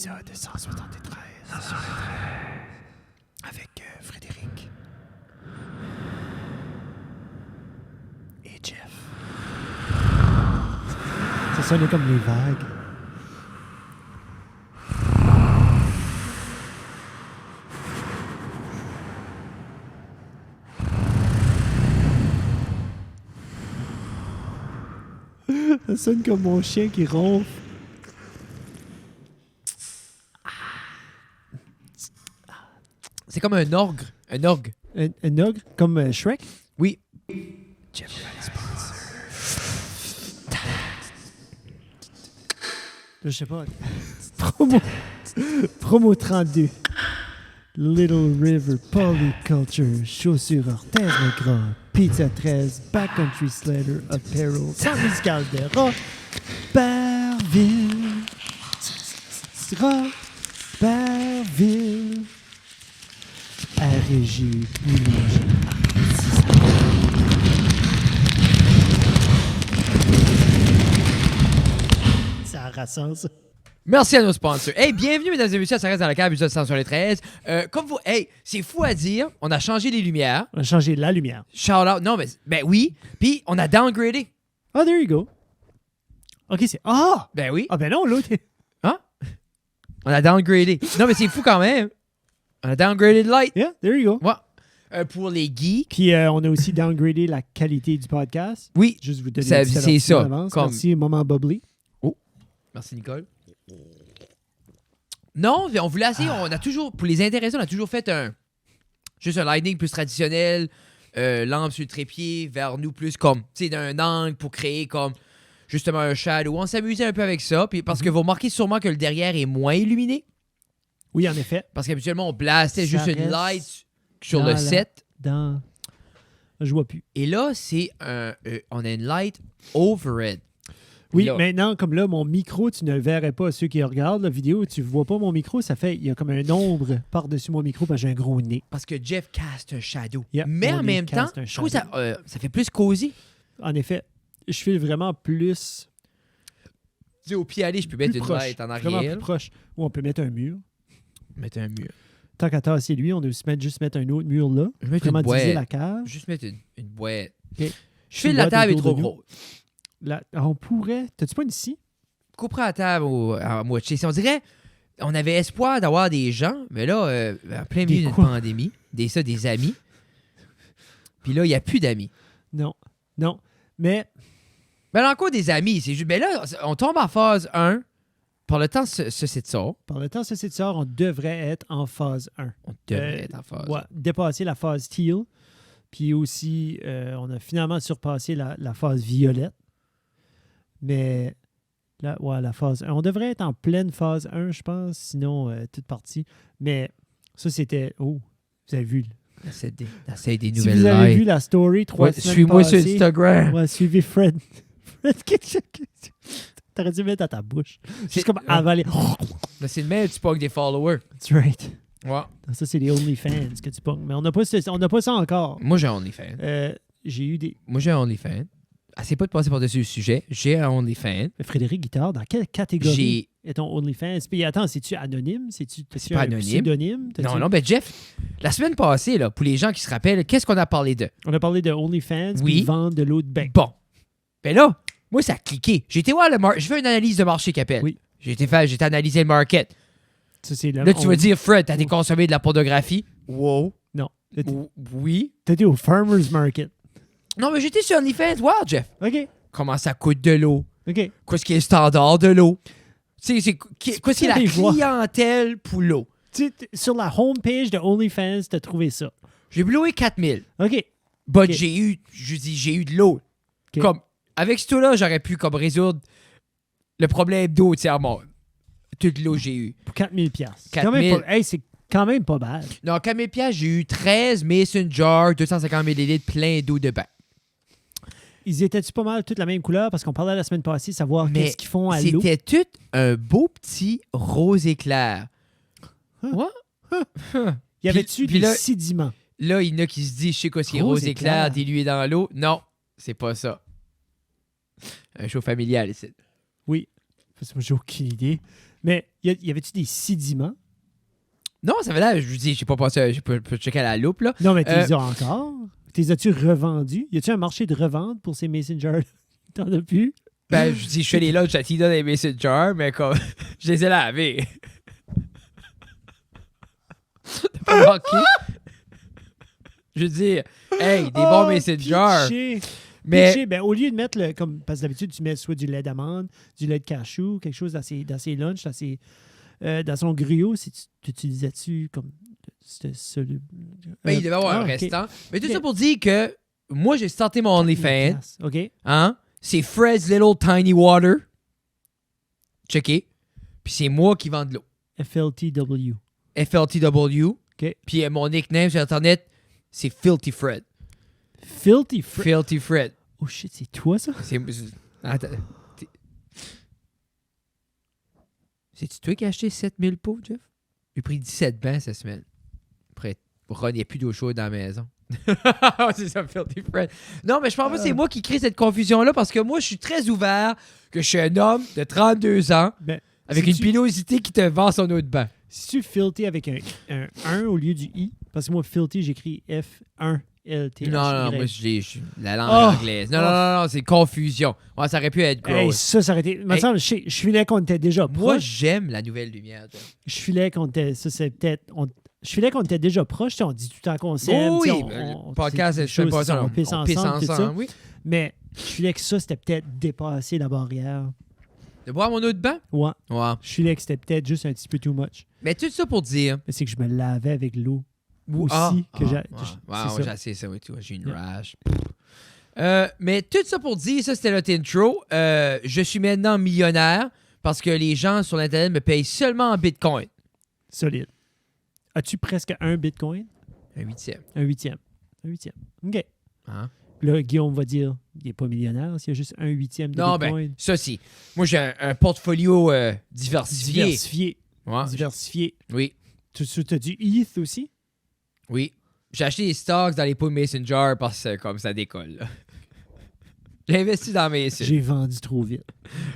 Épisode 173. Avec Frédéric. Et Jeff. Ça sonnait comme les vagues. Ça sonne comme mon chien qui ronfle. C'est comme un orgue. Un orgue. Un ogre? Comme Shrek? Oui. Jeff, sponsor. Je sais pas. Promo 32. Little River Polyculture. Chaussures Orthez le Grand. Pizza 13. Backcountry Slider Apparel. Centre musical de Robertville. Robertville. À Régie Boulanger. Ça rassemble ça. Merci à nos sponsors. Hey, bienvenue, mesdames et messieurs, ça reste dans la cave, épisode 173. Comme vous, hey, c'est fou à dire, on a changé les lumières. On a changé la lumière. Shout out, non, mais ben oui. Puis on a downgradé. Ah, there you go. OK, c'est... Ah! Ben oui. Ah, ben non, l'autre... Hein? On a downgradé. Non, mais c'est fou quand même. On a downgradé le light. Yeah, there you go. Ouais. Pour les geeks. Puis on a aussi downgradé la qualité du podcast. Oui. Juste vous donner Ça- un petit c'est avertissement ça, d'avance. comme- Merci, moment bubbly. Merci, Nicole. Non, on voulait essayer, on a toujours, pour les intéressés, on a toujours fait juste un lightning plus traditionnel, lampe sur le trépied, vers nous plus comme, tu sais, d'un angle pour créer comme, justement, un shadow. On s'amusait un peu avec ça, puis parce que vous remarquez sûrement que le derrière est moins illuminé, Oui, en effet. parce qu'habituellement, on blastait Ça juste une reste light sur dans le la- set. Je vois plus. Et là, on a une light overhead. Oui, Là. maintenant, comme là, mon micro, tu ne le verrais pas. Ceux qui regardent la vidéo, tu ne vois pas mon micro. Ça fait... Il y a comme un ombre par-dessus mon micro parce que j'ai un gros nez. Parce que Jeff cast un shadow. Yeah, Mais mon en nez même temps, cast un je trouve que shadow. ça fait plus cosy. En effet, je fais vraiment plus... Tu sais, au pied aller, je peux mettre plus une proche. light en Vraiment arrière. plus proche. Ou on peut mettre un mur. Mettre un mur. Tant qu'à tasser lui, on doit juste mettre un autre mur là. Je vais mettre Vraiment une diviser boîte. la cave. Juste mettre une boîte. Ok. Je fais Une la boîte table est autour trop de nous. grosse. On pourrait... T'as-tu pas une scie? Couperai la table à moitié. Si on dirait, on avait espoir d'avoir des gens, mais là, en plein Des milieu d'une quoi? pandémie, des amis. Puis là, il n'y a plus d'amis. Non. Mais... Ben, encore des amis. C'est juste, ben là, on tombe en phase 1. Pour le temps, ce c'est ça. Par le temps, ceci de sort, on devrait être en phase 1. On devrait être en phase. Ouais, dépasser la phase teal. Puis aussi, on a finalement surpassé la phase violette. Mais la phase 1. On devrait être en pleine phase 1, je pense. Sinon, toute partie. Mais ça, c'était... Oh, vous avez vu. Essaye des Si nouvelles vous avez lives. vu la story 3 Ouais, semaines suis-moi sur passées, Instagram. ouais, suivez Fred. T'aurais dû mettre à ta bouche. Juste comme avaler. Ben, c'est le même, tu pognes des followers. That's right. Ouais. Ça, c'est les OnlyFans que tu pognes. Mais on n'a pas ça encore. Moi, j'ai un OnlyFans. J'ai eu des... Moi, j'ai un OnlyFans. Assez pas de passer par-dessus le sujet. J'ai un OnlyFans. Frédéric Guitard, dans quelle catégorie est ton OnlyFans? Puis attends, c'est-tu anonyme? C'est-tu pas un anonyme. pseudonyme? Non, ben Jeff, la semaine passée, là, pour les gens qui se rappellent, qu'est-ce qu'on a parlé de? On a parlé de OnlyFans, Oui. puis ils vendent de l'eau de bain. Bon. Ben là, moi, ça a cliqué. J'ai été voir le marché. Je fais une analyse de marché, Capel. Oui. J'ai été analyser le market. Ça, c'est Là, tu vas dire, Fred, t'as consommé de la pornographie? Wow. Non. Oui. T'étais au Farmer's Market. Non, mais j'étais sur OnlyFans. Wow, Jeff. OK. Comment ça coûte de l'eau? OK. Qu'est-ce qui est le standard de l'eau? Qu'est-ce qui est la allé voir. clientèle pour l'eau? Sur la homepage de OnlyFans, t'as trouvé ça. J'ai loué 4000. OK. But Ok. j'ai eu de l'eau. Ok. Comme, avec ce taux-là, j'aurais pu comme résoudre le problème d'eau entièrement. Toute l'eau j'ai eu. Pour 4000 piastres. 4000. C'est quand même pas bad. Non, 4000 piastres, j'ai eu 13 mason jars, 250 ml plein d'eau de bain. Ils étaient-tu pas mal toutes la même couleur? Parce qu'on parlait la semaine passée, savoir Mais qu'est-ce qu'ils font à l'eau. c'était tout un beau petit rose éclair. Ouais. Y avait-tu puis des là- sédiments? Là, il y en a qui se disent, je sais quoi, c'est Rose rose éclair éclair. dilué dans l'eau. Non, c'est pas ça. Un show familial ici. Oui. Parce que moi, j'ai aucune idée. Mais y avait-tu des sédiments? Non, ça fait là, je vous dis, j'ai pas passé, j'ai pas checké à la loupe, là. Non, mais t'es as encore? T'es as-tu revendus? Y a-tu un marché de revente pour ces mason jars? T'en as plus? Ben, je dis, je fais les lunchs à Tina dans les mason jars, mais comme, je les ai lavés. T'as pas manqué? Je veux dire, hey, des bons mason jars. Mais Pitché, ben, au lieu de mettre le. Comme, parce que d'habitude, tu mets soit du lait d'amande, du lait de cachou, quelque chose dans ses lunchs, dans son griot, tu utilisais-tu comme. C'était soluble. ben, il devait avoir un ok. restant. Mais tout Ok. ça pour dire que moi, j'ai starté mon OnlyFans. OK. Hein? C'est Fred's Little Tiny Water. Checké. Puis c'est moi qui vends de l'eau. FLTW. FLTW. OK. Puis mon nickname sur Internet, c'est Filthy Fred. Filthy Filthy Fred. Oh shit, c'est toi ça? Attends. C'est-tu toi qui as acheté 7000 pots, Jeff? J'ai pris 17 bains cette semaine. Après, Ron, il n'y a plus d'eau chaude dans la maison. C'est ça, Filthy Fred. Non, mais je pense pas que c'est moi qui crée cette confusion-là parce que moi, je suis très ouvert que je suis un homme de 32 ans Ben, avec une pilosité qui te vend son eau de bain. si tu filthy avec un 1 au lieu du I, parce que moi, filthy, j'écris F1LT. Non, moi, la langue anglaise. Non, c'est confusion. Ouais, ça aurait pu être Hey, gross. ça aurait été. Il me semble, je filais qu'on était déjà Moi, proche. j'aime la nouvelle lumière. Toi. Je filais qu'on était. Ça, c'est peut-être. Je filais qu'on était déjà proche. On dit tout le temps qu'on s'aime. Oui, tu sais, le podcast, c'est choses, pas ça. on pisse On pisse ensemble, tout ça. ensemble, oui. Mais je filais que ça, c'était peut-être dépasser la barrière. De boire mon eau de bain? Ouais. Ouais. Je filais que c'était peut-être juste un petit peu too much. Mais tout ça pour dire... Mais c'est que je me lavais avec l'eau aussi. J'ai assez ça, oui, tu vois, j'ai une rage. Mais tout ça pour dire, ça c'était notre intro. Je suis maintenant millionnaire parce que les gens sur l'Internet me payent seulement en Bitcoin. Solide. As-tu presque un Bitcoin? Un huitième. Un huitième. OK. Hein? Là, Guillaume va dire il n'est pas millionnaire s'il y a juste un huitième de Non, Bitcoin. ben, ça si. Moi, j'ai un portfolio diversifié. Ouais. Diversifié. Oui. Tu as du ETH aussi? Oui. J'ai acheté des stocks dans les pots Mason Jar parce que comme ça décolle. Là. J'ai investi dans mes sites. J'ai vendu trop vite.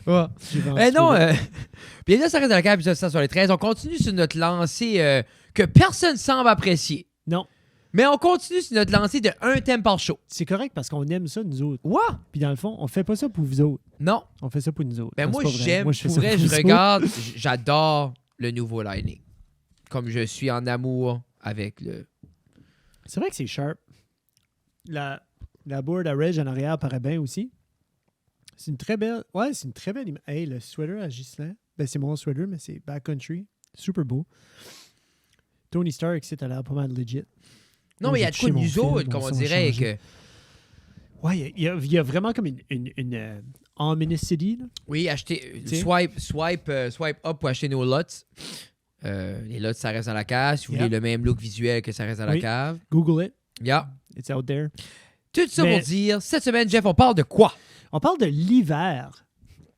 Ouais. J'ai vendu Eh trop non, vite. bienvenue à Ça reste dans le cadre, épisode 100 sur les 13. On continue sur notre lancée que personne semble apprécier. Non. Mais on continue sur notre lancée de un thème par show. C'est correct parce qu'on aime ça, nous autres. Ouais? Puis dans le fond, on fait pas ça pour vous autres. Non. On fait ça pour nous autres. Ben Non, moi, c'est pas vrai. j'aime, je fais pour ça vrai, pour je vous autres. regarde, j'adore le nouveau Lightning. Comme je suis en amour avec le... C'est vrai que c'est sharp. La board à Reg en arrière paraît bien aussi. C'est une très belle... Ouais, c'est une très belle image. Hey, le sweater à Ghislain. Ben, c'est mon sweater, mais c'est backcountry. Super beau. Tony Stark, c'est à l'air pas mal legit. Non, Moi, mais il y j'ai a de quoi touché de mon nous film, autres, comme mon on son a dirait changé. que... Ouais, il y a vraiment comme une ominicity, là. Oui, acheter... T'sais? Swipe up pour acheter nos lots. Les lots, ça reste dans la cave. Si vous voulez le même look visuel que ça reste dans la Oui. cave. Google it. Yeah. It's out there. Tout ça Mais- pour dire, cette semaine, Jeff, on parle de quoi? On parle de l'hiver.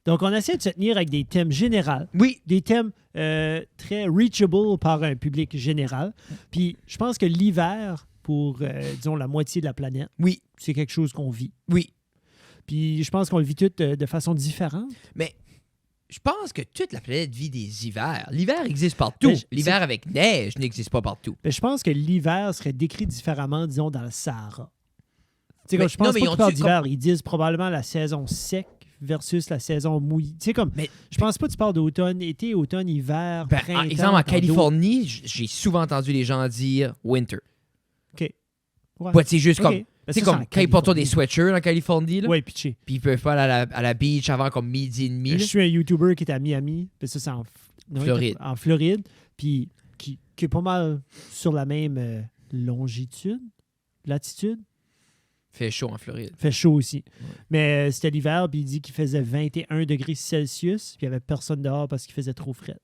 Donc, on essaie de se tenir avec des thèmes généraux. Oui. Des thèmes très reachable par un public général. Puis, je pense que l'hiver, pour, disons, la moitié de la planète, Oui. c'est quelque chose qu'on vit. Oui. Puis, je pense qu'on le vit tout de façon différente. Mais je pense que toute la planète vit des hivers. L'hiver existe partout. Mais L'hiver avec neige n'existe pas partout. Mais je pense que l'hiver serait décrit différemment, disons, dans le Sahara. Tu sais, Mais- comme je pense non, mais pas ils ont qu'ils parlent dit d'hiver. Ils disent probablement la saison sec versus la saison mouillée. Tu sais, comme, Mais- je pense pas que tu parles d'automne, été, automne, hiver, Ben, printemps. exemple, en dans Californie, j'ai souvent entendu les gens dire winter. OK. Ouais. Ouais, c'est juste OK. comme. Ben, Tu sais, ça, comme c'est en quand ils portent des Californie. sweatshirts en Californie, là, Ouais, pitché. puis ils peuvent pas aller à la beach avant comme midi et demi. Je là. suis un YouTuber qui est à Miami. Puis ça, c'est non, Floride. En Floride. Puis qui est pas mal sur la même longitude, latitude. Fait chaud en Floride. Fait chaud aussi. Mais c'était l'hiver, puis il dit qu'il faisait 21 degrés Celsius, puis il n'y avait personne dehors parce qu'il faisait trop frais.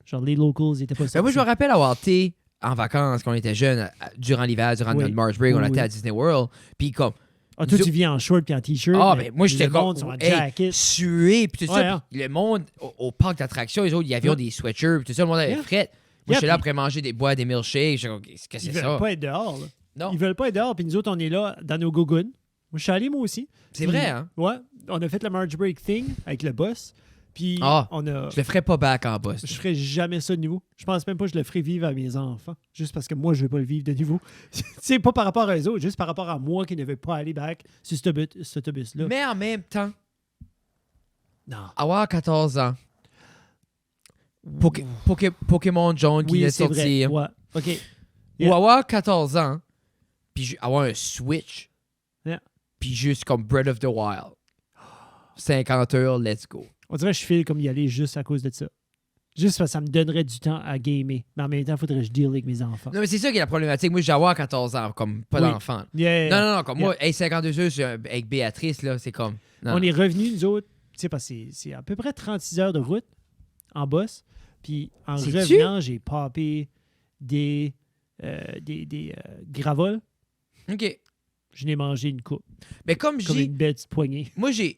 Genre, les locals n'étaient pas Ben, sortis. moi, je me rappelle avoir été en vacances quand on était jeunes, durant l'hiver, durant Oui. notre March break, on Oui, était oui. à Disney World. Puis comme, Ah, toi, Nous- tu viens en short puis en t-shirt. Ah, mais ben moi, j'étais le comme. monde sont en hey, jacket. sué, puis tout Ouais, ça. hein. Puis le monde, au parc d'attractions, les autres, il y avait Ouais. des sweatshirts, puis tout ça, le monde avait Yeah. fret. Moi, Yeah, j'étais là puis- après manger des bois, des milkshakes. J'étais comme, qu'est-ce que Ils c'est veulent ça? pas être dehors. Là. Non, Ils veulent pas être dehors, puis nous autres, on est là dans nos gougounes. Moi, je suis allé, moi aussi. c'est Puis- vrai, hein? Ouais, on a fait le March Break thing avec le boss. Puis, on a... Je le ferais pas back en boss. Je ferais jamais ça de nouveau. Je pense même pas que je le ferais vivre à mes enfants. Juste parce que moi, je veux pas le vivre de nouveau. C'est pas par rapport à eux autres, juste par rapport à moi qui ne veux pas aller back sur cet autobus-là. Mais en même temps, Non. avoir 14 ans, Pokémon jaune qui Oui, vient de c'est vrai. sortir, Ouais. OK. ou Yeah. avoir 14 ans, puis avoir un Switch, Yeah. puis juste comme Breath of the Wild. 50 heures, let's go. On dirait que je file comme y aller juste à cause de ça. Juste parce que ça me donnerait du temps à gamer. Mais en même temps, il faudrait que je deal avec mes enfants. Non, mais c'est ça qui est la problématique. Moi, j'ai avoir 14 ans, comme pas Oui. d'enfant. Yeah. Non, comme moi, 52 heures avec Béatrice, là, c'est comme... non. On est revenus, nous autres, tu sais, parce que c'est à peu près 36 heures de route en boss. Puis en C'est-tu? revenant, j'ai popé des gravoles. OK. Je n'ai mangé une coupe. Mais comme Comme j'ai... une belle petite poignée. Moi, J'ai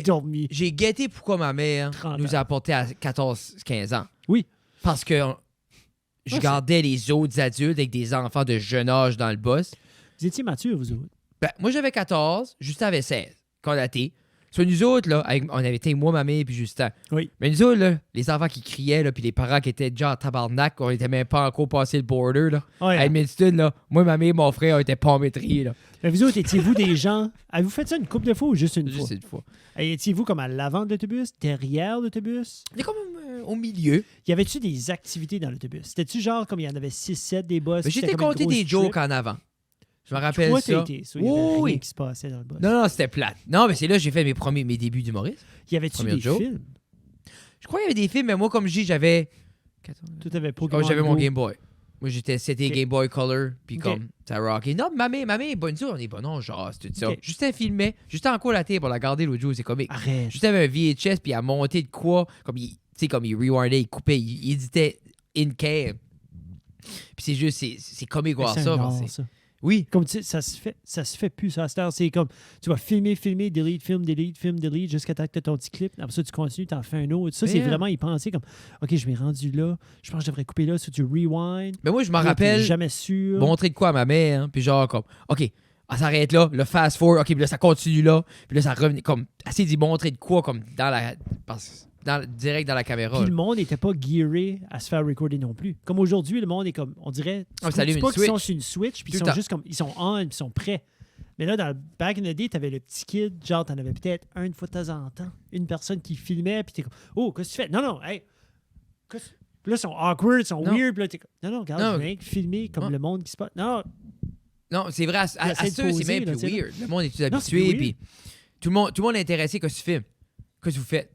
dormi. j'ai guetté pourquoi ma mère 30 nous a apporté à 14-15 ans. Oui. Parce que je Ouais, gardais les autres adultes avec des enfants de jeune âge dans le boss. Vous étiez matures, vous autres. Ben, moi, j'avais 14, Justin avait 16. Quand on a été. Soit nous autres, là, on avait été moi, ma mère puis Justin. Oui. Mais nous autres, là, les enfants qui criaient, là, puis les parents qui étaient déjà en tabarnak, on était même pas encore passé le border, là. Ouais. À Edmundston, là, moi, ma mère et mon frère, on était pas en maîtrise, là. Mais vous autres, étiez-vous des gens... Avez-vous fait ça une couple de fois ou juste une fois? Juste une fois. Et étiez-vous comme à l'avant de l'autobus, derrière l'autobus? On est comme au milieu. Y avait-tu des activités dans l'autobus? C'était-tu genre comme il y en avait 6-7 des boss? Mais puis j'étais c'était comme une compté grosse des jokes trip? en avant. Je me rappelle Toi, ça. t'as été. Il y avait Oui. rien qui se passait dans le boss. Non, c'était plate. Non, mais c'est là que j'ai fait mes débuts d'humoriste. Y avait-tu Première des joke. films? Je crois qu'il y avait des films, mais moi, comme je dis, j'avais... Tout avait Pokémon J'avais mon Go. Game Boy. Moi, c'était Ok. Game Boy Color, puis Ok. comme, ça rockait. Non, ma mère est bonne, ça, on est bon, non, genre, c'est tout ça. Ok. Justin filmait, Justin encore la table pour la garder l'autre jour, c'est comique. Arrête. Justin avait un VHS, puis il a monté de quoi, comme il, tu sais, comme il rewindait, il coupait, il éditait in-cam. Puis c'est juste, c'est comique voir C'est ça. un parce art, que ça. Oui, Comme tu sais, ça se fait plus, ça. À cette heure, c'est comme, tu vas filmer, delete, film, delete, jusqu'à temps que tu as ton petit clip. Après ça, tu continues, tu en fais un autre. Ça, c'est Yeah. vraiment y penser comme, OK, je m'ai rendu là, je pense que je devrais couper là, si tu rewind. mais moi, je m'en Là, t'es rappelle, jamais sûr. montrer de quoi à ma mère, hein, puis genre, comme, OK, ça s'arrête là, le fast forward, OK, puis là, ça continue là, puis là, ça revenait, comme, assez d'y montrer de quoi, comme, direct dans la caméra. Puis là. le monde n'était pas gearé à se faire recorder non plus. Comme aujourd'hui, le monde est comme, on dirait, Ah, ça allume c'est pas une qu'ils sont Switch. sur une Switch, puis ils Tout sont le temps. juste comme, ils sont on, puis ils sont prêts. Mais là, dans le back in the day, t'avais le petit kid, genre, t'en avais peut-être une fois de temps en temps, une personne qui filmait, puis t'es comme, oh, qu'est-ce que tu fais? Non, hey, puis là, ils sont awkward, ils sont Non. weird, puis là, t'es comme, non, regarde, Non. je viens de filmer comme Non. le monde qui se passe. Non, Non, c'est vrai, à essaie de ça, c'est poser, même là, plus tu sais, là. weird. Le monde est plus Non, c'est habitué, plus puis tout le monde est intéressé que tu filmes. Qu'est-ce que vous faites?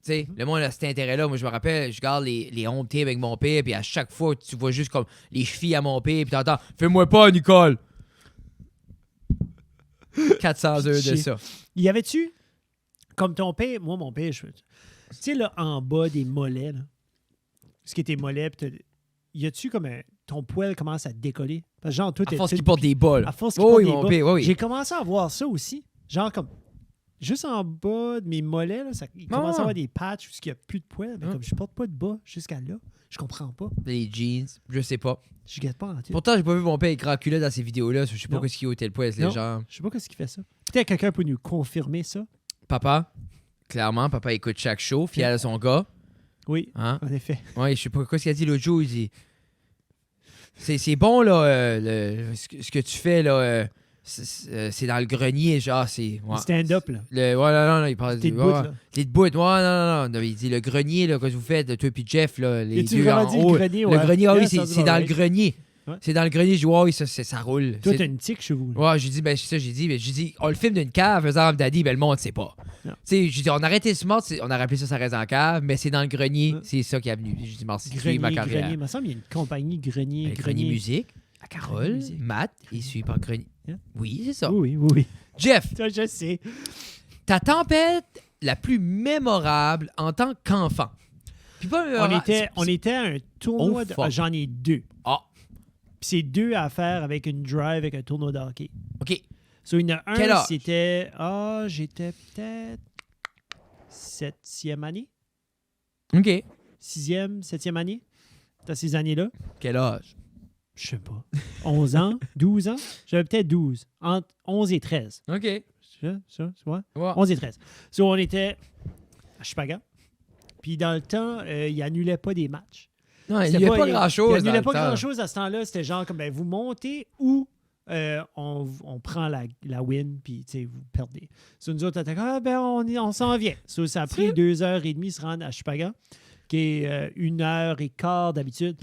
Tu sais, le monde a cet intérêt-là. Moi, je me rappelle, je garde les home tapes avec mon père, puis à chaque fois, tu vois juste comme les chevilles à mon père, puis t'entends « Fais-moi pas, Nicole! » 400 heures de Chier. ça. y avait-tu, comme ton père, moi, mon père, tu sais, là, en bas des mollets, là, ce qui était mollets, puis y a-tu comme ton poil commence à décoller? Parce que genre, toi, À force qu'il porte des bas, là. À force qu'il Oui, porte oui, des mon bas. père, oui, oui. J'ai commencé à voir ça aussi. Genre comme, juste en bas de mes mollets, là, il commence à avoir des patchs où il n'y a plus de poils. Mais Ah. comme je porte pas de bas jusqu'à là, je comprends pas. Les jeans, je sais pas. Je guette pas en tête. Pourtant, j'ai pas vu mon père écran culé dans ces vidéos-là. Je sais pas Non. qu'est-ce qu'il ôtait le poil, les Non. gens. Je sais pas qu'est-ce qui fait ça. Peut-être quelqu'un peut nous confirmer ça. Papa, clairement, papa écoute chaque show, fier de son gars. Oui, Hein? en effet. Ouais, je sais pas quoi ce qu'il a dit l'autre jour. Il dit c'est bon, là, ce que tu fais, là. C'est dans le grenier, genre, c'est. Ouais. Stand-up, là. Non, il parle T'es de. debout, Ouais, là. t'es debout, ouais, non. Il dit le grenier, là, que vous faites, toi et Jeff, là, les Et tu deux vraiment en dit haut. le grenier, Le ouais. grenier, ah oui, Yeah, ça c'est va, dans ouais. le grenier. Ouais. C'est dans le grenier, je dis, ouais, oui, ça roule. Toi, C'est- t'as une tique chez vous. là. Ouais, j'ai dit, ben, c'est ça, j'ai dit, on le filme d'une cave, faisant daddy, ben, le monde sait pas. Non. Tu sais, j'ai dit, on a arrêté ce mort, on a rappelé ça reste en cave, mais c'est dans le grenier, Ouais. c'est ça qui est venu. J'ai dit, merci, tu Grenier, ma carrière. grenier. Il me semble qu'il y a une compagnie grenier, Ben, grenier musique, à Grenier Carole, musique. Matt, et suivi par grenier. Yeah. Oui, c'est ça. Oui, oui, oui. Jeff, Ça, je sais. ta tempête la plus mémorable en tant qu'enfant. Puis pas On était à un tournoi. Oh, fuck. J'en ai deux. Ah, Puis c'est deux à faire avec une drive, avec un tournoi de hockey. OK. So, il y en a Quel un, âge? c'était... j'étais peut-être 7e année. OK. 6e, 7e année. Dans ces années-là. Quel âge? Je sais pas. 11 ans, 12 ans. J'avais peut-être 12. Entre 11 et 13. OK. Ça, tu vois? Ouais. 11 et 13. So, on était à Chupagan. Puis dans le temps, il annulait pas des matchs. Non, il n'y a pas grand-chose. Il n'y avait pas grand-chose à ce temps-là. C'était genre comme vous montez ou on prend la win, puis vous perdez. So, nous autres, on s'en vient. So, ça a pris 2h30 se rendre à Chupagan, qui est 1h15 d'habitude.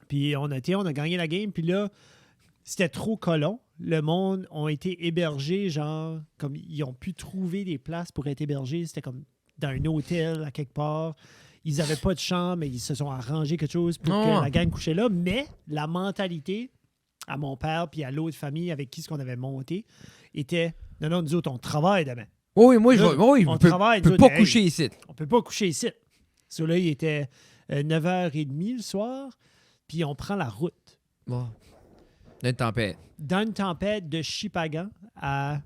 Puis on a gagné la game, puis là, c'était trop colon. Le monde ont été hébergés, genre, comme ils ont pu trouver des places pour être hébergés. C'était comme dans un hôtel à quelque part. Ils n'avaient pas de chambre, mais ils se sont arrangés quelque chose pour que la gang couchait là. Mais la mentalité à mon père puis à l'autre famille avec qui ce qu'on avait monté était non, nous autres, on travaille demain. Oui, moi, on travaille. On peut pas coucher ici. On peut pas coucher ici. So là, il était 9h30 le soir, puis on prend la route. Bon. Une tempête. Dans une tempête de Chupagan à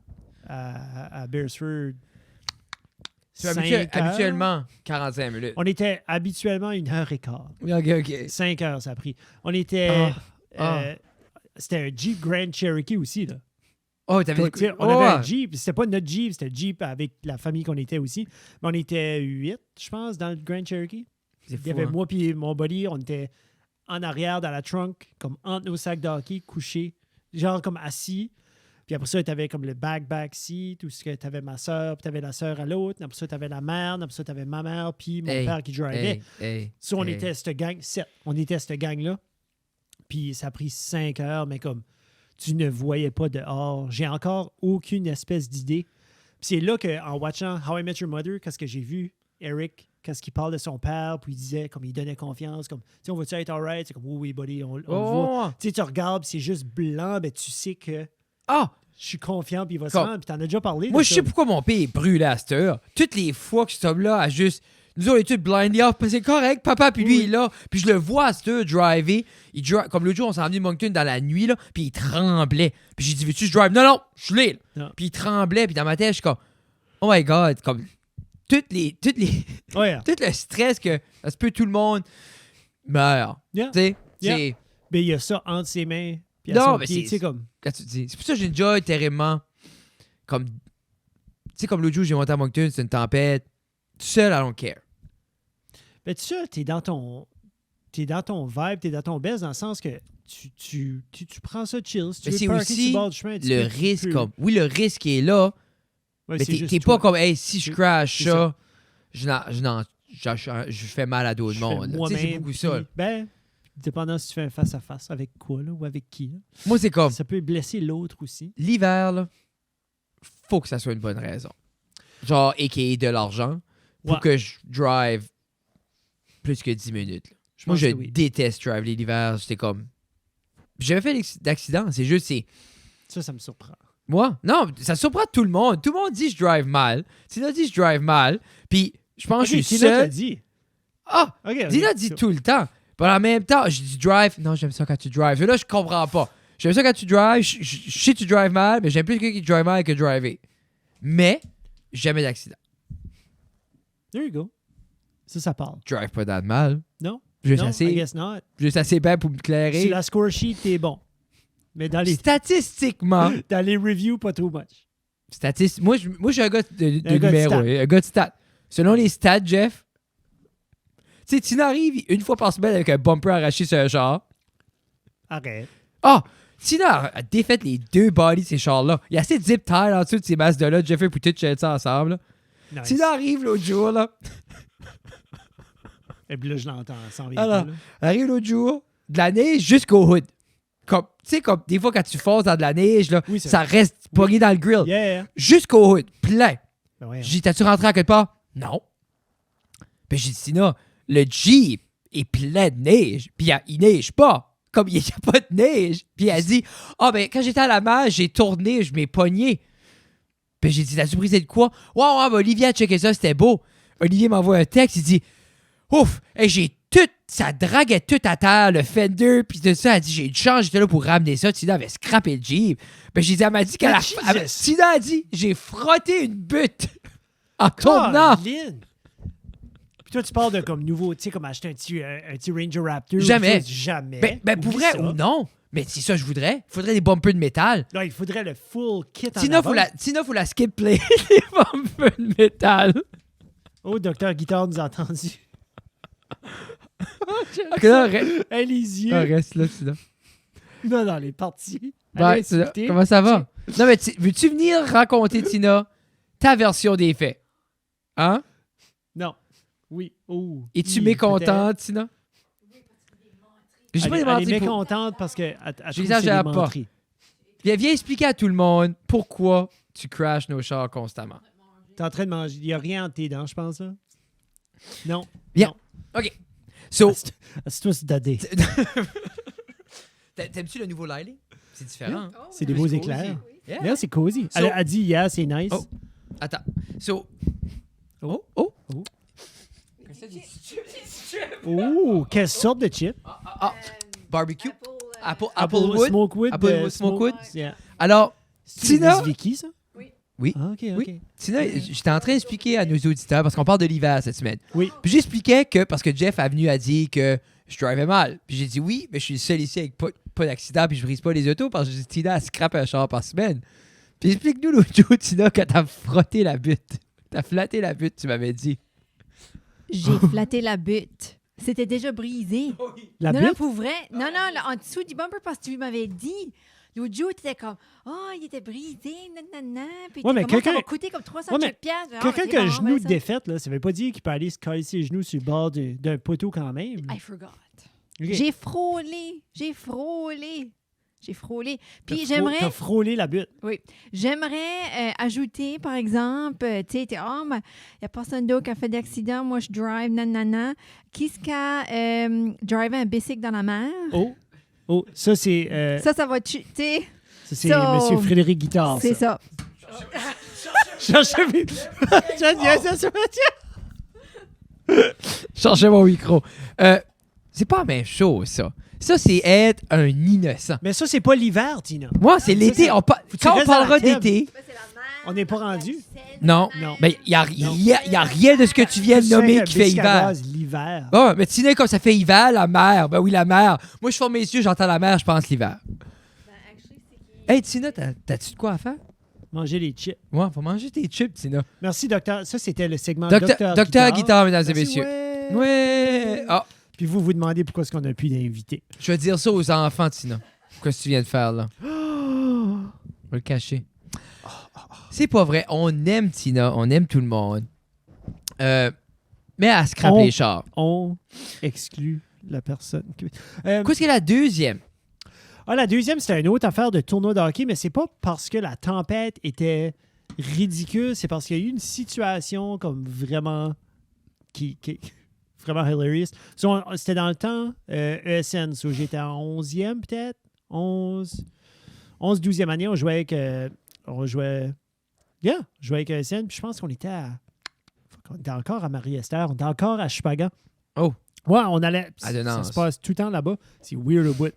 Beresford. Habituellement, 45 minutes. On était habituellement 1h15. OK. 5 heures, ça a pris. On était... c'était un Jeep Grand Cherokee aussi, là. Oh, t'avais... On avait un Jeep. C'était pas notre Jeep, c'était le Jeep avec la famille qu'on était aussi. Mais on était 8, je pense, dans le Grand Cherokee. C'est fou, Il y avait moi et mon buddy, on était en arrière dans la trunk, comme entre nos sacs de hockey, couchés, genre comme assis. Puis après ça, tu avais comme le back seat, où tu avais ma soeur, puis tu avais la soeur à l'autre. Après ça, tu avais la mère, après ça, tu avais ma mère, puis mon père qui drivait. On était cette gang, 7. On était cette gang-là. Puis ça a pris 5 heures, mais comme tu ne voyais pas dehors. J'ai encore aucune espèce d'idée. Puis c'est là qu'en watchant How I Met Your Mother, qu'est-ce que j'ai vu, Eric, qu'est-ce qu'il parle de son père, puis il disait, comme il donnait confiance, comme, tu sais, on va-tu être alright? C'est comme, oui, buddy, on le voit. Tu sais, tu regardes, puis c'est juste blanc, ben tu sais que je suis confiant, puis il va se rendre, puis t'en as déjà parlé. Moi, je sais pourquoi mon père est brûlé à cette heure. Toutes les fois que cet homme-là a juste... Nous, on est tous blindés off, c'est correct, papa, puis lui, il est là. Puis je le vois à cette heure driver. Comme l'autre jour, on s'est emmené de Moncton dans la nuit, là, puis il tremblait. Puis j'ai dit, veux-tu que je drive? Non, je suis là. Puis il tremblait, puis dans ma tête, je suis comme, oh my God, comme... Tout le stress que ça se peut tout le monde meurt. Tu sais, mais il y a ça entre ses mains. Puis non, mais c'est comme. Quand tu dis, c'est pour ça que j'ai déjà terriblement comme. Tu sais, comme l'autre jour, j'ai monté à Moncton, c'est une tempête. Tout seul, I don't care. Mais tu sais, t'es dans ton vibe, t'es dans ton best, dans le sens que tu prends ça chill. Si tu veux c'est parker aussi sur le bord du chemin, le risque. Comme, oui, le risque est là. Ouais, mais t'es pas comme, hey, si je crash ça, je fais mal à d'autres mondes. C'est beaucoup ça. Ben, dépendant si tu fais un face-à-face avec quoi, là, ou avec qui. Là. Moi, c'est comme... Ça peut blesser l'autre aussi. L'hiver, là, faut que ça soit une bonne raison. Genre, a.k.a. de l'argent, pour que je drive plus que 10 minutes. Moi, je déteste driver l'hiver. J'étais comme... J'ai jamais fait d'accident. C'est juste, Ça me surprend. Moi? Non, ça surprend tout le monde. Tout le monde dit que je drive mal. Tina dit que je drive mal. Puis, je pense que je suis seul. Dit. Tina dit tout le temps. Puis en même temps, je dis drive. Non, j'aime ça quand tu drives. Et là, je comprends pas. J'aime ça quand tu drives. Je sais que tu drives mal, mais j'aime plus quelqu'un qui drive mal que driver. Mais, jamais d'accident. There you go. Ça parle. Je drive pas dans mal. Non? Juste I assez. guess not. Juste assez bien pour me clairer. Sur la score sheet, t'es bon. Mais dans les... Statistiquement... dans les reviews, pas trop much. Moi, je suis un gars de numéro. Un gars de stats. Selon les stats, Jeff, tu sais, Tina arrive une fois par semaine avec un bumper arraché sur un char. Arrête. Tina a défait les 2 bodies de ces chars-là. Il y a assez de zip tie en dessous de ces masses-là. Jeff et Poutet chaînent ça ensemble. Nice. Tina arrive l'autre jour, là. Et puis là, je l'entends. Alors, arrive l'autre jour, de la neige jusqu'au hood. Tu sais, comme des fois, quand tu fonces dans de la neige, là, ça reste pogné dans le grill. Yeah. Jusqu'au hood, plein. Ben J'ai dit, t'as-tu rentré à quelque part? Non. Puis j'ai dit, Tina, le Jeep est plein de neige. Puis il neige pas. Comme il n'y a pas de neige. Puis elle dit, ben quand j'étais à la mer, j'ai tourné, je m'ai pogné. Puis j'ai dit, t'as-tu brisé de quoi? Ouais, ben Olivier a checké ça, c'était beau. Olivier m'envoie un texte, il dit, ouf, j'ai tout, ça draguait tout à terre, le fender, puis tout ça. Elle dit, j'ai eu de chance, j'étais là pour ramener ça. Tina avait scrappé le Jeep. Ben, j'ai dit, elle m'a dit qu'elle Tina a dit, j'ai frotté une butte en tournant. Puis toi, tu parles de comme nouveau, tu sais, comme acheter un petit Ranger Raptor. Jamais. Jamais. Ben pour vrai, ou non. Mais c'est ça que je voudrais. Il faudrait des bumpers de métal. Non, il faudrait le full kit Tina, faut la skip play des bumpers de métal. Oh, Docteur Guitare nous a entendu. Ok, là, reste, Hey, les yeux. reste là, Tina. Non, les parties. Bye, Allez, Tina. insulter. Comment ça va? Non, mais veux-tu venir raconter, Tina, ta version des faits? Hein? Non. Oui. Oh. Es-tu Oui, mécontente, Tina? Je suis peut-être. pas Elle est démenti pour... mécontente parce que elle trouve que J'exagère c'est pas. des menteries. Viens expliquer à tout le monde pourquoi tu crashes nos chars constamment. T'es en train de manger. Il n'y a rien entre tes dents, je pense. Là. Non. Bien. Non. OK. So, C'est-toi, c'est dadé. t'aimes-tu le nouveau lighting? C'est différent. hein? C'est des Plus beaux cosy. éclairs. Yeah. Là, c'est cosy. So- Elle a dit, yeah, c'est nice. Oh. Attends. So... Oh. Oh. Oh. Oh, quelle sorte de chip? Barbecue. Apple, Applewood. Smokewood. Applewood Smokewood. Yeah. Alors, C'est Tina? des Vicky, ça? Oui. Ah, OK, OK. Oui. Sinon, j'étais en train d'expliquer à nos auditeurs, parce qu'on parle de l'hiver cette semaine. Oui. Puis j'expliquais que, parce que Jeff a venu à dire que je drivais mal. Puis j'ai dit oui, mais je suis le seul ici avec pas d'accident, puis je brise pas les autos, parce que j'ai dit Tina, elle scrape un char par semaine. Puis explique-nous l'autre jour, Tina, quand t'as frotté la butte. T'as flatté la butte, tu m'avais dit. J'ai flatté la butte. C'était déjà brisé. La non, butte? non, pour vrai. Non, non, là, en dessous du bumper, parce que tu m'avais dit. L'autre jour, tu étais comme, oh, il était brisé, nanana. Puis Ouais, mais comment ça quelqu'un- va coûter comme 300 Ouais, mais piastres. Ah, Quelqu'un c'est qui a un bon, genou ben de ça. défaite, là, ça veut pas dire qu'il peut aller se casser ses genoux sur le bord d'un poteau quand même. I forgot. Ok. J'ai frôlé. J'ai frôlé. J'ai frôlé. Puis T'as j'aimerais frôlé la butte. ajouter, par exemple, tu sais, il n'y a personne d'autre qui a fait d'accident. Moi, je drive, nanana. Qui est-ce qui a drivé un bicycle dans la mer? Oh, ça, c'est Ça va, tu sais, c'est so- M. Frédéric Guitard. c'est ça. Cherchez mes... Cherchez mon micro. C'est pas la même chose, ça. Ça, c'est être un innocent. Mais ça, c'est pas l'hiver, Tina. Moi, c'est l'été. c'est- Quand on restes dans la parlera thème. d'été, On n'est pas rendu. non. Non. Mais il n'y a rien de ce que tu viens de nommer qui fait hiver. L'hiver. Bon, mais Tina, comme ça fait hiver, la mer. Ben oui, la mer. Moi, je ferme mes yeux, j'entends la mer, je pense l'hiver. Hey, Tina, t'as-tu de quoi à faire? Manger les chips. Ouais, faut manger tes chips, Tina. Merci, docteur. Ça, c'était le segment Docteur Guitare, mesdames et Merci, messieurs. ouais. Ouais. Ah, Puis vous demandez pourquoi est-ce qu'on n'a plus d'invités. je vais dire ça aux enfants, Tina. Qu'est-ce que tu viens de faire, là? Je vais le cacher. C'est pas vrai. On aime Tina. On aime tout le monde. Mais elle scrape On- les chars. On exclut la personne. Qu'est-ce qu'est la deuxième? La deuxième, c'était une autre affaire de tournoi de hockey, mais c'est pas parce que la tempête était ridicule, c'est parce qu'il y a eu une situation comme vraiment qui vraiment hilarious. So, c'était dans le temps ESN, so, j'étais en 11e peut-être, 12e année, on jouait avec ESN, puis je pense qu'on était encore à Marie-Esther, on était encore à Chupagan. Oh. Ouais, on allait. À Ça Denance. se passe tout le temps là-bas. C'est weird au bout.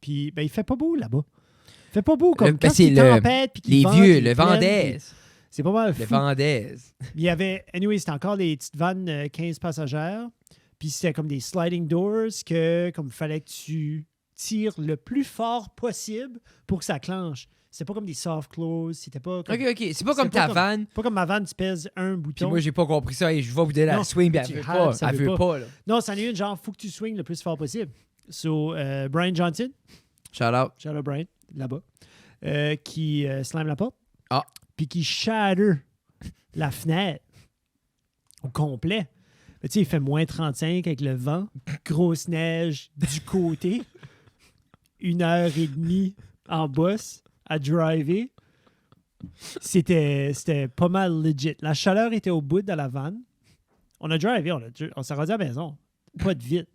Puis, ben, il fait pas beau là-bas. Il fait pas beau comme quand c'est il tempête. Puis qu'il Les vente, vieux, il le pleine, Vendès. puis C'est pas mal Le fou. Vendès. Il y avait, anyway, c'était encore les petites vannes 15 passagères. Puis c'était comme des sliding doors que, comme il fallait que tu tires le plus fort possible pour que ça clenche. C'était pas comme des soft close. C'était pas comme, OK. C'est pas comme pas ta comme- vanne. pas comme ma vanne, tu pèses un Puis bouton. moi, j'ai pas compris ça. Et je vais vous donner la Non, swing, puis tu elle veut râles, pas. ça Elle veut veut pas, là. Non, c'en est une, genre, faut que tu swings le plus fort possible. So, Brian Johnson, Shout out. shout out Brian, là-bas, qui slime la porte. Ah. Puis qui shatter la fenêtre au complet. Mais tu sais, il fait moins 35 avec le vent, grosse neige du côté, 1h30 en boss à driver. C'était pas mal legit. La chaleur était au bout de la vanne. On a drivé, on s'est rendu à la maison. Pas de vite.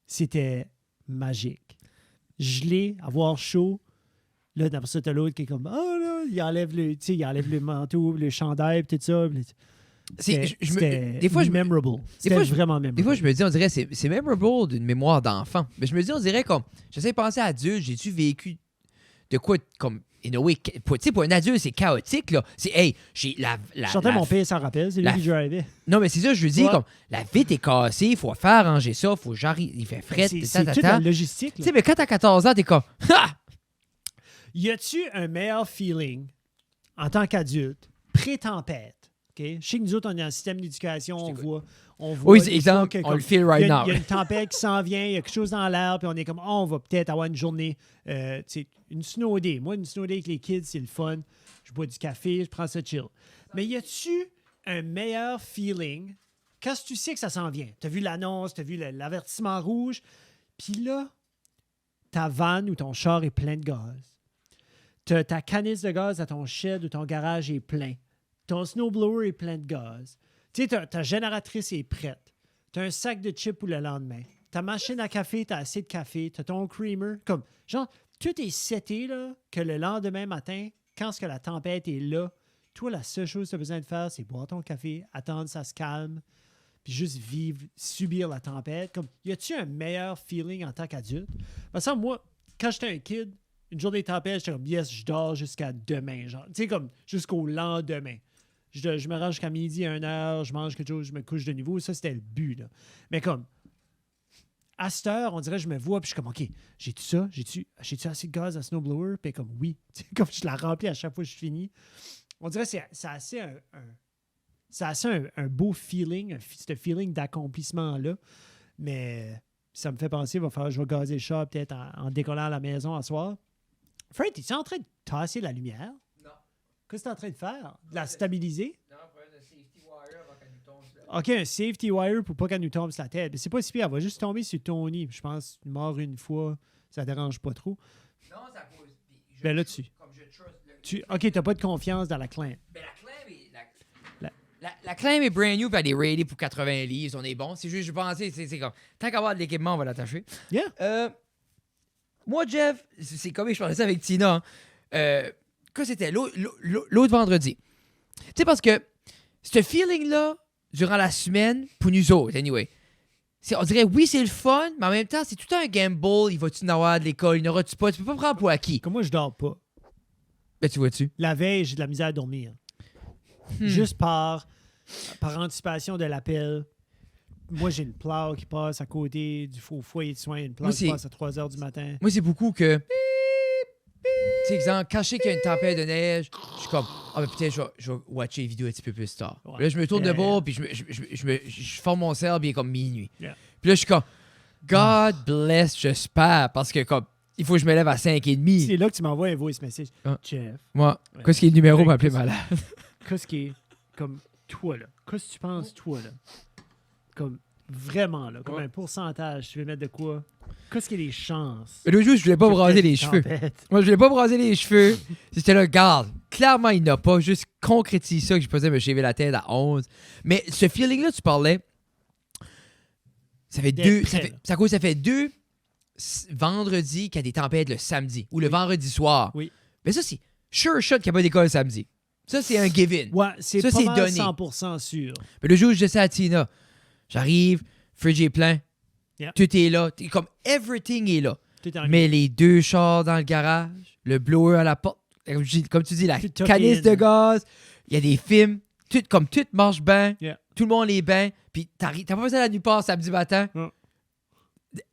C'était magique. Gelé, avoir chaud. Là, d'après ça, t'as l'autre qui est comme, oh là, il enlève le manteau, le chandail, puis tout ça. Puis C'était Des fois, je me- memorable. C'était fois, je- vraiment memorable. Des fois, je me dis, on dirait, c'est memorable d'une mémoire d'enfant. Mais je me dis, on dirait comme, j'essaie de penser à adulte, j'ai-tu vécu de quoi, comme, in a way, tu sais, pour un adulte, c'est chaotique, là. C'est, hey, j'ai Je sortais mon père s'en rappelle, c'est lui la- qui drivait. Non, mais c'est ça, je veux dire, Ouais. comme, la vitre est cassée, il faut faire ranger ça, faut genre, il fait fret, C'est toute la logistique. Tu là. sais, mais quand t'as 14 ans, t'es comme, ha! Y a-tu un meilleur feeling en tant qu'adulte, pré-tempête, OK? Je sais que nous autres, on est dans le système d'éducation, on voit Oui, des exemple, fois que, on le comme, feel right il y a now. une tempête qui s'en vient, il y a quelque chose dans l'air, puis on est comme, on va peut-être avoir une journée, tu sais, une snow day. Moi, une snow day avec les kids, c'est le fun. Je bois du café, je prends ça chill. Mais y a-tu un meilleur feeling quand tu sais que ça s'en vient? Tu as vu l'annonce, tu as vu l'avertissement rouge, puis là, ta vanne ou ton char est plein de gaz. Ta canisse de gaz à ton shed ou ton garage est plein. Ton snowblower est plein de gaz. Tu sais, ta génératrice est prête. Tu as un sac de chips pour le lendemain. Ta machine à café, tu as assez de café. Tu as ton creamer. Comme, genre, tout est seté là, que le lendemain matin, quand ce que la tempête est là, toi, la seule chose que tu as besoin de faire, c'est boire ton café, attendre ça se calme, puis juste vivre, subir la tempête. Comme, y a-tu un meilleur feeling en tant qu'adulte? Parce que moi, quand j'étais un kid, une journée de tempête, j'étais comme, yes, je dors jusqu'à demain. Genre, tu sais, comme, jusqu'au lendemain. Je me range jusqu'à midi, 1h, je mange quelque chose, je me couche de nouveau. Ça, c'était le but, là. Mais comme, à cette heure, on dirait, je me vois, puis je suis comme, OK, j'ai-tu ça? J'ai-tu assez de gaz à snowblower? Puis comme, oui. Comme je la remplis à chaque fois que je finis. On dirait que c'est assez un beau feeling, ce feeling d'accomplissement-là. Mais ça me fait penser, je vais gazer le char peut-être en décollant à la maison à soir. Fred, es-tu en train de tasser la lumière? Non. Qu'est-ce que tu es en train de faire? De la stabiliser? Non, pour un safety wire avant qu'elle nous tombe. OK, un safety wire pour pas qu'elle nous tombe sur la tête. Mais c'est pas si pire, elle va juste tomber sur ton nid. Je pense, mort une fois, ça dérange pas trop. Non, ça pose. Ben là, OK, t'as pas de confiance dans la clamp. Ben, la clamp est brand new, puis elle est ready pour 80 livres. On est bon. C'est juste, je pensais, c'est comme, tant qu'avoir de l'équipement, on va l'attacher. Yeah. Moi, Jeff, c'est comme je parlais ça avec Tina. Que c'était l'autre vendredi. Tu sais, parce que ce feeling-là, durant la semaine, pour nous autres, anyway, on dirait, oui, c'est le fun, mais en même temps, c'est tout un gamble. Il va-tu en avoir de l'école? Il n'aura-tu pas? Tu peux pas prendre pour acquis. Comme moi, je dors pas. Ben, tu vois-tu? La veille, j'ai de la misère à dormir. Juste par anticipation de l'appel. Moi, j'ai une plow qui passe à côté du foyer de soins, une plow qui passe à 3 h du matin. Moi, c'est beaucoup que... Tu sais, exemple, quand je sais qu'il y a une tempête de neige, je suis comme, ben peut-être je vais watcher les vidéos un petit peu plus tard. Ouais. Là, je me tourne de bord, puis je forme mon cerveau, puis il est comme minuit. Yeah. Puis là, je suis comme, God bless, j'espère, parce que comme, il faut que je me lève à 5h30. C'est là que tu m'envoies un voice message. Ah. Jeff. Moi, Ouais. qu'est-ce qui est le numéro pour m'appeler malade? Qu'est-ce qui est comme toi, là? Qu'est-ce que tu penses, toi, là? Comme vraiment, là? Comme Ouais. un pourcentage, tu veux mettre de quoi? Qu'est-ce qu'il y a des chances? L'autre jour, je voulais pas que braser peut-être les une cheveux. tempête? Moi, je voulais pas braser les cheveux. C'était là, garde. Clairement, il n'a pas. Juste concrétise ça que je posais me shaver la tête à 11. Mais ce feeling-là, tu parlais, ça fait D'être deux. prêt, Ça fait deux vendredis qu'il y a des tempêtes le samedi ou le vendredi soir. Oui. Mais ça, c'est sure shot qu'il n'y a pas d'école le samedi. Ça, c'est un given. Ouais, c'est Ça, pas c'est mal donné. 100% sûr. Mais le jour où je dis ça à Tina, j'arrive, fridge est plein, Yeah. tout est là. Comme everything est là. Tout est en- Mais les deux chars dans le garage, le blower à la porte, comme tu dis, la Tout tuck canisse in. de gaz, il y a des films, tout marche bien, Yeah. tout le monde est bien, puis t'as pas besoin d'aller nulle part samedi matin. Non.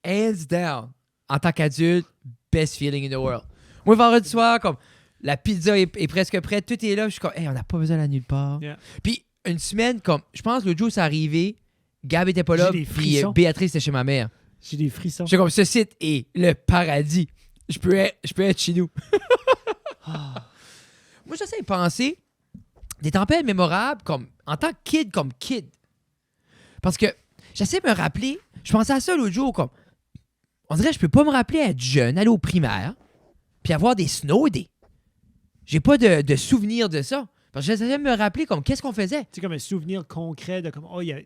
Hands down, en tant qu'adulte, best feeling in the world. Moi, vendredi soir, comme la pizza est presque prête, tout est là, je suis comme, hey, on n'a pas besoin d'aller nulle part. Yeah. Puis une semaine, comme, je pense, l'autre jour, c'est arrivé, Gab était pas là, J'ai des puis frissons. Béatrice était chez ma mère. J'ai des frissons. J'étais comme, ce site est le paradis. Je peux être chez nous. Moi, j'essaie de penser des tempêtes mémorables comme, en tant que kid. Parce que j'essaie de me rappeler, je pensais à ça l'autre jour, comme, on dirait que je peux pas me rappeler être jeune, aller au primaire, puis avoir des snow days. J'ai pas de souvenir de ça. Parce que j'essayais de me rappeler comme, qu'est-ce qu'on faisait? C'est comme un souvenir concret de comme, oh, il y a.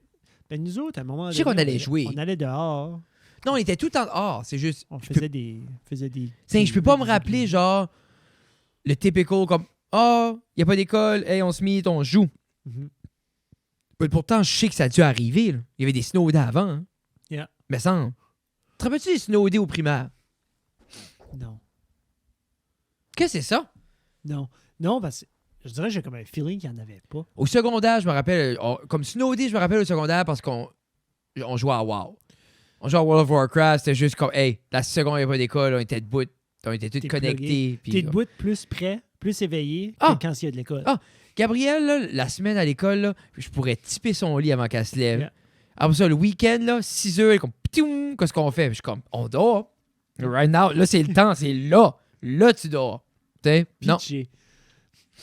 Ben, nous autres, à un moment Je sais qu'on donné, allait jouer. On allait dehors. Non, on était tout le temps dehors. C'est juste. On je peux- faisait des. Je peux pas me rappeler, genre, le typical comme, il n'y a pas d'école, hey, on se meet, on joue. Mhm. Mais pourtant, je sais que ça a dû arriver. Là. Il y avait des snow days avant. Hein. Yeah. Mais sans. Te rappelles-tu des snow days au primaire? Non. Qu'est-ce que c'est ça? Non. Non, parce que je dirais que j'ai comme un feeling qu'il n'y en avait pas. Au secondaire, je me rappelle, comme snow day, je me rappelle au secondaire parce qu'on jouait à WoW. On jouait à World of Warcraft, c'était juste comme, hey, la seconde, il n'y avait pas d'école, on était debout, on était tous T'es connectés. puis T'es comme- debout plus prêt, plus éveillé Ah! que quand il y a de l'école. Ah! Gabrielle, là, la semaine à l'école, là, je pourrais typer son lit avant qu'elle se lève. Yeah. Après ça, le week-end, là, 6 heures, elle est comme, pitoum, qu'est-ce qu'on fait? Puis je suis comme, on dort. Right now, là, c'est le temps, c'est là. Là, tu dors. T'sais? Non. Pitché.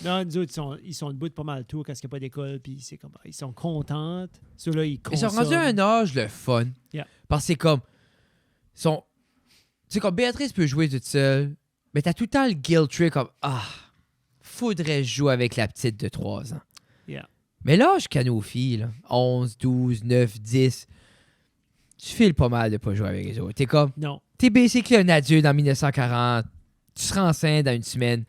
Non, nous autres, ils sont debout de pas mal de tours quand il n'y a pas d'école, puis c'est comme, ils sont contentes. Ceux-là, ils Ils sont consomment. rendus à un âge, le fun. Yeah. Parce que c'est comme, c'est comme Béatrice peut jouer toute seule, mais t'as tout le temps le guilt trip comme, faudrait jouer avec la petite de 3 ans. Yeah. Mais l'âge canophy, là, 11, 12, 9, 10, tu files pas mal de pas jouer avec les autres. T'es comme, Non. t'es basically un adulte en 1940, tu seras enceinte dans une semaine.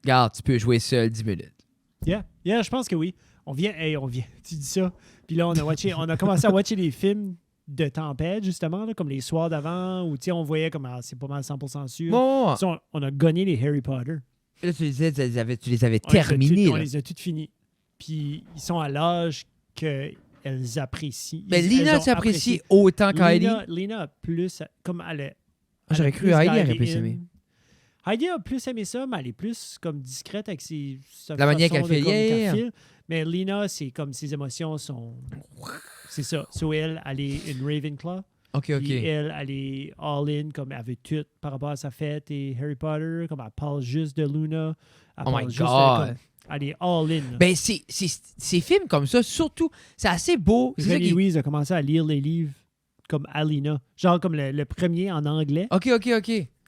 Regarde, tu peux jouer seul 10 minutes. Yeah, je pense que oui. On vient, tu dis ça. Puis là, on a commencé à watcher des films de tempête, justement, là, comme les soirs d'avant, où on voyait comme c'est pas mal 100% sûr. Bon, Ça, on a gagné les Harry Potter. là, tu les avais On les a terminés. toutes- On là. les a toutes finis. Puis ils sont à l'âge qu'elles apprécient. Mais Elles Lina, ont tu apprécies apprécié. autant qu'Heidi? Lina a plus, comme elle est. J'aurais cru Heidi aurait plus aimé. Heidi a plus aimé ça, mais elle est plus comme discrète avec sa La manière façon qu'elle fait, de, comme, yeah, qu'elle yeah. file. Mais Lina, c'est comme ses émotions sont. C'est ça. So elle est une Ravenclaw. OK. Puis elle est all-in, comme elle veut tout par rapport à sa fête et Harry Potter, comme elle parle juste de Luna. Elle Oh parle my juste de, God. comme, elle est all-in. Ben, ces films comme ça, surtout, c'est assez beau. C'est ça René qui... Louise a commencé à lire les livres comme Alina. Genre comme le premier en anglais. OK.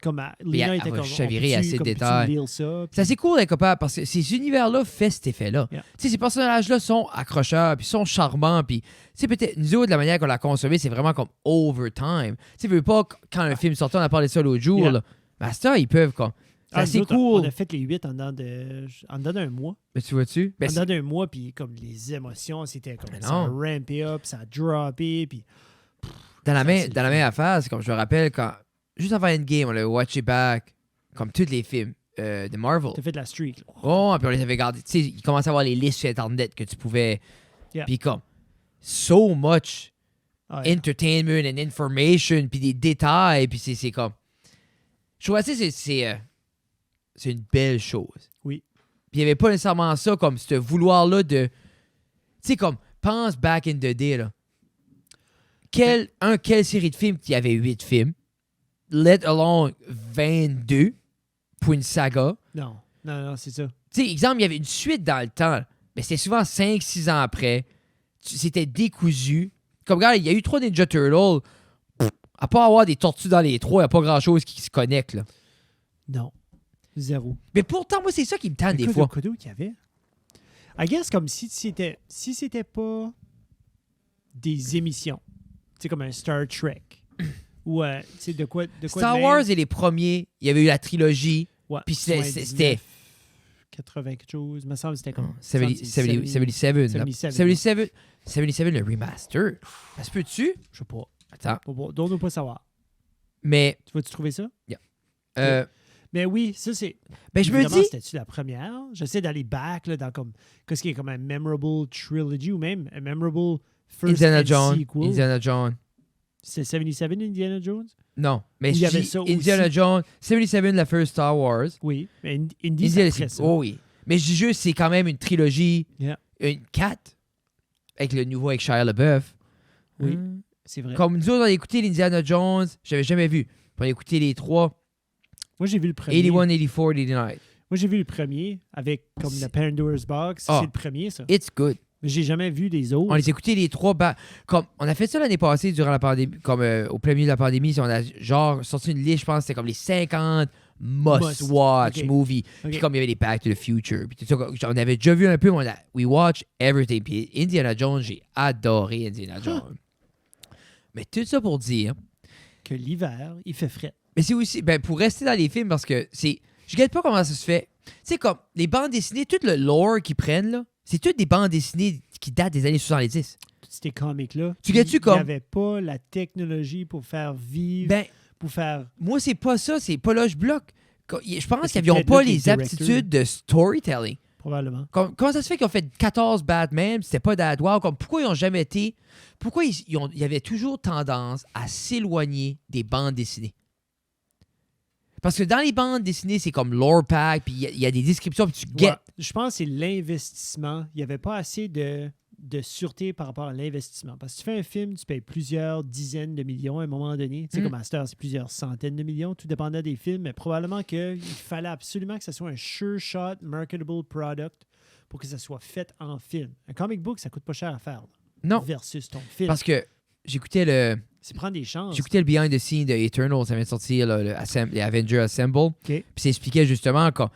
Comme Mais Lina elle était va comme. chavirer on peut-tu- assez de comme, peux-tu détails. lire ça? C'est assez cool d'être capable parce que ces univers-là font cet effet-là. Yeah. Tu sais, ces personnages-là sont accrocheurs, puis sont charmants, puis tu sais, peut-être, nous autres, la manière qu'on l'a consommé, c'est vraiment comme overtime. Tu sais, veux pas, quand un film sortait, on a parlé de ça l'autre jour, Yeah. là. Ben, ça, ils peuvent, comme. C'est Ah, assez nous autres, cool. On a fait les 8 en dedans d'un mois. Mais tu vois-tu? Ben, En dedans d'un mois, puis comme les émotions, c'était comme Mais ça a non. rampé up, ça a droppé, puis dans la c'est même affaire, c'est comme je me rappelle quand, juste avant Endgame, on l'a watch it back, comme tous les films de Marvel. t'as fait de la streak. Là. Oh, puis on les avait gardés. Tu sais, il commençait à avoir les listes sur Internet que tu pouvais. Yeah. Puis comme, so much Ouais. entertainment and information, puis des détails, puis c'est comme. Je trouve que c'est une belle chose. Oui. Puis il n'y avait pas nécessairement ça, comme ce vouloir-là de. Tu sais, comme, pense back in the day, là. Quelle série de films qui avait 8 films, let alone 22 pour une saga. Non, c'est ça. Tu sais, exemple, il y avait une suite dans le temps, mais c'était souvent 5-6 ans après. C'était décousu. Comme, regarde, il y a eu 3 Ninja Turtles. À part avoir des tortues dans les 3, il n'y a pas grand-chose qui se connecte, là. Non. Zéro. Mais pourtant, moi, c'est ça qui me tente des Écoute, fois. le qu'il y avait. I guess comme si c'était pas des émissions. Tu sais, comme un Star Trek. Ou, tu sais, de quoi Star de même. Wars et les premiers, il y avait eu la trilogie. Ouais, Puis c'était- 79, 80 quelque chose. Il me semble que c'était comme... 77. 77, le remaster. Ça se peut-tu? Je sais pas. Attends. Donne-nous pas savoir. Mais, Tu vas-tu trouver ça? ben, Mais oui, ça c'est... je me Évidemment, dis, c'était-tu la première? J'essaie d'aller back là, dans comme... Qu'est-ce qui est comme un memorable trilogy ou même un memorable first Indiana and Jones. sequel. Indiana Jones. C'est 77 Indiana Jones? Non, mais Ou il y je avait dis ça Indiana aussi. Jones, 77, la first Star Wars. Oui. Mais Indy, Indiana, c'est après ça. oh oui. Mais je dis juste, c'est quand même une trilogie, Yeah. une 4, avec le nouveau avec Shia LaBeouf. Oui. C'est vrai. Comme nous autres, on a écouté l'Indiana Jones, j'avais jamais vu. Puis on a écouté les 3, Moi, j'ai vu le premier. 81, 84, 89. Moi, j'ai vu le premier avec comme C'est- le Pandora's Box. Ah. C'est le premier, ça. It's good. Mais j'ai jamais vu des autres. On les a écoutés les 3. Comme, on a fait ça l'année passée durant la pandémie, comme au plein milieu de la pandémie. On a genre sorti une liste, je pense, c'était comme les 50 must-watch Ok. movies. Ok. Puis comme il y avait les Back to the Future. Puis tout ça, on avait déjà vu un peu, mais we watch everything. Puis Indiana Jones, j'ai adoré Indiana Jones. Mais tout ça pour dire, Que l'hiver, il fait frais. mais c'est aussi, pour rester dans les films, parce que c'est, je ne pas comment ça se fait. Tu sais, comme les bandes dessinées, tout le lore qu'ils prennent, là, c'est toutes des bandes dessinées qui datent des années 70. Tous ces comics-là. Tu gâtes-tu Il comme- n'y avait pas la technologie pour faire vivre, Ben, pour faire... moi, c'est pas ça, c'est pas là je bloque. Je pense c'est qu'ils n'avaient peut-être pas là que les les aptitudes de storytelling. Probablement. Comment ça se fait qu'ils ont fait 14 Batman, c'était pas d'Adwar, comme pourquoi ils ont jamais été. Pourquoi ils avaient toujours tendance à s'éloigner des bandes dessinées? Parce que dans les bandes dessinées, c'est comme lore pack, puis il y a des descriptions, puis tu Ouais. get. Je pense que c'est l'investissement. Il n'y avait pas assez de sûreté par rapport à l'investissement. Parce que tu fais un film, tu payes plusieurs dizaines de millions à un moment donné. Tu sais, comme Master, c'est plusieurs centaines de millions, tout dépendait des films, mais probablement qu'il fallait absolument que ce soit un sure shot, marketable product pour que ça soit fait en film. Un comic book, ça coûte pas cher à faire. Là, Non, versus ton film. parce que j'écoutais le prendre des chances. behind the scenes de Eternal, ça vient de sortir, là, les Avengers Assemble. Puis ça expliquait justement comme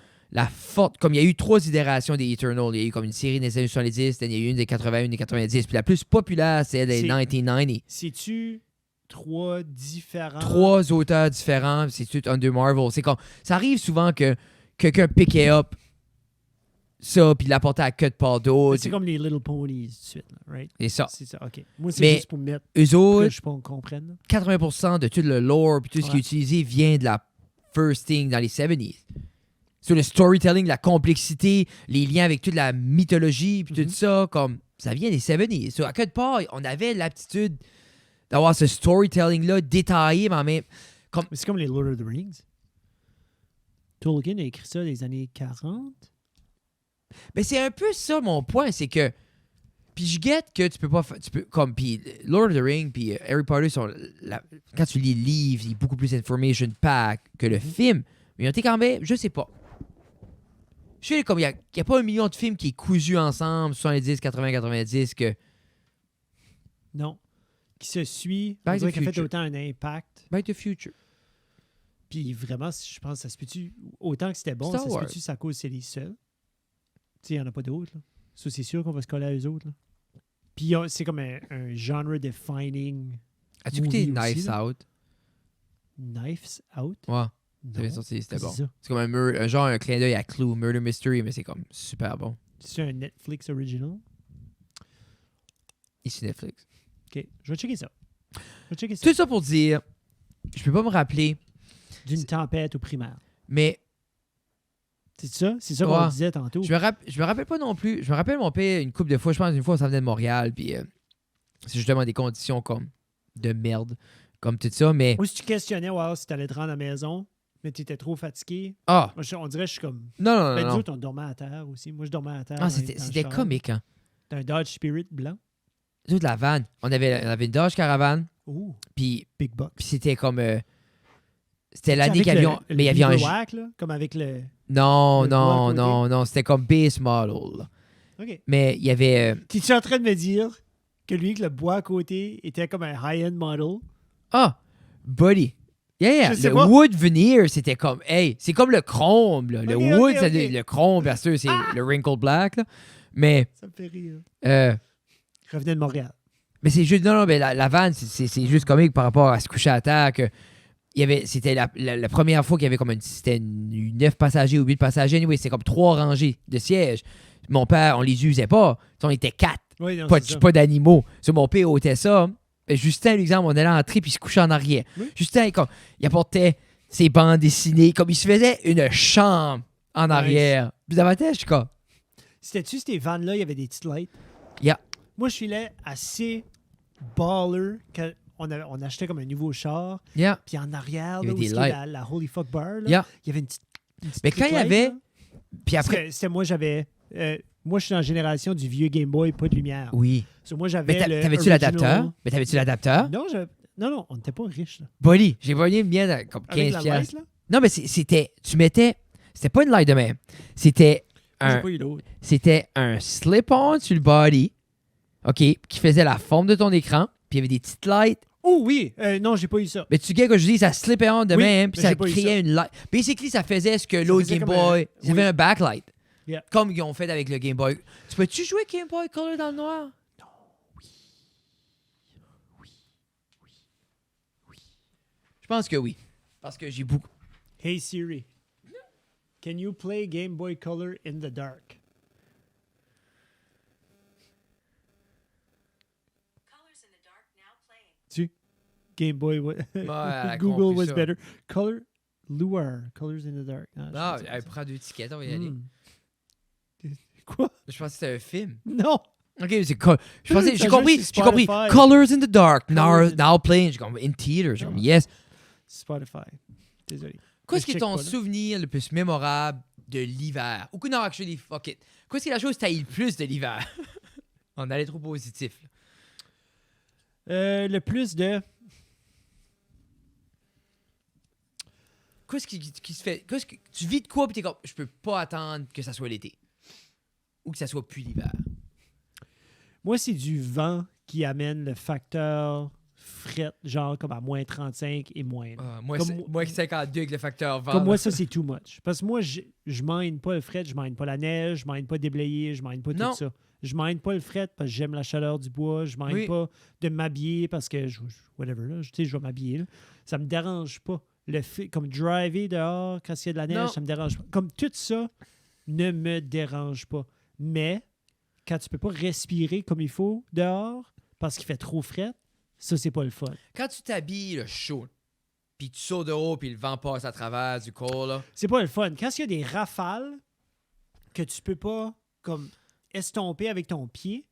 il y a eu 3 itérations des Eternal. Il y a eu comme une série des années 70, il y a eu une des 80, une des 90. Puis la plus populaire, c'est des 1990. C'est-tu 3 différents... 3 auteurs différents, c'est tout under Marvel. C'est comme, ça arrive souvent que quelqu'un pickait up ça, puis l'apportait à queue de part d'autre. C'est comme les Little Ponies, tout de suite, là, right? Et ça. C'est ça, OK. Moi, c'est Mais juste pour mettre... Eux que autres, je qu'on comprenne. Là. 80% de tout le lore puis tout ce qui est utilisé vient de la first thing dans les 70s. Sur le storytelling, la complexité, les liens avec toute la mythologie puis tout ça, comme ça vient des 70s. So, à quelque part, on avait l'aptitude d'avoir ce storytelling-là détaillé, mais en même... Mais c'est comme les Lord of the Rings. Tolkien a écrit ça des années 40. Mais c'est un peu ça mon point, c'est que... Puis je guette que tu peux pas... Comme, puis Lord of the Rings puis Harry Potter sont... quand tu lis le livre, il y a beaucoup plus information pack que le film. Mais ils ont été quand même... Je sais pas. Je sais comme il y a pas 1 million de films qui est cousu ensemble, 70, 80, 90, que... Non. Qui se suit. Back On dirait to qu'il a fait Future. autant un impact. Back to the Future. Puis vraiment, je pense que ça se peut-tu... Autant que c'était bon, Star ça se Wars. peut-tu à cause que c'est les seuls. Tu sais, il n'y en a pas d'autres. Là. Ça, c'est sûr qu'on va se coller à eux autres. Là. Puis c'est comme un genre-defining... As-tu écouté movie aussi, Knives là? Out? Knives Out? Ouais, Non. ça vient de sortir, c'était C'est bon. ça. C'est comme un genre un clin d'œil à Clue, Murder Mystery, mais c'est comme super bon. C'est un Netflix original? Ici Netflix. OK. Je vais checker ça. Tout ça pour dire, je peux pas me rappeler, D'une tempête au primaire. mais C'est ça? C'est ça qu'on Ouais. disait tantôt. je me rappelle pas non plus. Je me rappelle mon père une couple de fois, je pense une fois on s'en venait de Montréal, puis c'est justement des conditions comme de merde, comme tout ça, mais... Ou si tu questionnais si tu allais te rendre à la maison, mais tu étais trop fatigué. Ah! Moi, on dirait que je suis comme... Non, non, Ben, non, nous non. autres, on dormait à terre aussi. Moi, je dormais à terre. Ah, dans c'était le char. comique, hein. T'as un Dodge Spirit blanc. Toute la van. On avait une Dodge Caravan, Ouh, puis big bucks. c'était comme... c'était l'année Avec qu'il y avait... le Mais il y avait un... Beaver-Wack, là, comme avec le... Non, le bois à non, côté. non, non. C'était comme base model. là. OK. Mais il y avait... T'es-tu en train de me dire que lui, avec le bois à côté, était comme un high-end model? Ah! Buddy. Yeah, Je sais le pas. wood veneer, c'était comme... Hey, c'est comme le chrome, là. Le Ok, wood, ok, ça- ok. le chrome, bien sûr, c'est le wrinkled black, là. Mais... Ça me fait rire. euh, Je revenais de Montréal. mais c'est juste... Non, non, mais la van, c'est juste comique par rapport à se coucher à terre, que... C'était la première fois qu'il y avait comme c'était 9 passagers ou 8 passagers. Anyway, c'était comme 3 rangées de sièges. Mon père, on les usait pas. On était 4. Oui, non, Pas, c'est ça. pas d'animaux. Sur mon père ôtait ça. Et Justin, l'exemple, on allait entrer puis il se couchait en arrière. Oui. Justin, il apportait ses bandes dessinées. Comme il se faisait une chambre en arrière. Puis dans ma tête, je suis comme... C'était-tu ces vannes-là, il y avait des petites lights? Yeah. Moi, je filais assez baller quand on achetait comme un nouveau char. Yeah. Puis en arrière, Il y là, avait où des est-ce qu'il y a lights. la Holy Fuck Bar, là, Yeah. il y avait une petite Mais quand il y light, avait... là. Puis après... C'était moi, j'avais... moi, je suis dans la génération du vieux Game Boy, pas de lumière. Oui. So, moi, j'avais Mais le t'avais-tu original. l'adapteur? Mais t'avais-tu l'adapteur? Non, non, on n'était pas riches. Là. Bolly. J'ai pogné le mien à comme Avec 15 la piastres. light, là? Non, mais c'était... Tu mettais... C'était pas une light de même. C'était J'ai un... pas eu l'autre. C'était un slip-on sur le body, OK, qui faisait la forme de ton écran, puis il y avait des petites lights. Oh oui! Non, j'ai pas eu ça. Mais tu sais que je dis, ça slipait on de Oui, même, puis mais ça j'ai pas eu créait ça. une light. Basically, ça faisait ce que l'autre faisait Game comme Boy... un- Ça avait oui. un backlight. Yeah. Comme ils ont fait avec le Game Boy. Tu peux-tu jouer Game Boy Color dans le noir? Non. Oui. Je pense que oui. Parce que j'ai beaucoup... Hey Siri, can you play Game Boy Color in the dark? Colors in the dark now playing. Tu? Game Boy... elle a Google compris was ça. better. Color... Luar. Colors in the dark. Ah, Non, je sais pas elle ça. prend 2 tickets, on va y aller. Hmm. Quoi? Je pensais que c'était un film. Non! OK, c'est quoi? Je pensais, Ça j'ai joue compris, sur j'ai compris. Spotify. Colors in the dark, Colors in- now playing. J'ai comme in theater. J'ai comme yes. Spotify. Désolé. Qu'est-ce Je qui est check ton pas, là. souvenir le plus mémorable de l'hiver? Ou que non, actually, fuck it. Qu'est-ce qui est la chose que t'as eu le plus de l'hiver? On allait trop positif. Là. Le plus de... Qu'est-ce qui se fait? Qu'est-ce que tu vis de quoi pis t'es comme, je peux pas attendre que ça soit l'été. Ou que ça soit plus l'hiver. Moi, c'est du vent qui amène le facteur fret, genre comme à moins 35 et moins. là. Moi, Comme c'est- moi- moi qui 52 avec le facteur vent. Comme là. moi, ça, c'est too much. Parce que moi, je mine pas le fret, je mine pas la neige, je mine pas déblayer, je mine pas Non. tout ça. Je mine pas le fret parce que j'aime la chaleur du bois. Je mine Oui. pas de m'habiller parce que, whatever, là, tu sais, je vais m'habiller. Là. Ça me dérange pas. Le fait, comme driver dehors quand il y a de la neige, Non. ça me dérange pas. Comme tout ça ne me dérange pas. Mais quand tu peux pas respirer comme il faut dehors parce qu'il fait trop fret, ça, c'est pas le fun. Quand tu t'habilles le chaud, puis tu sautes de haut, puis le vent passe à travers du corps, là. C'est pas le fun. Quand il y a des rafales que tu peux pas comme estomper avec ton pied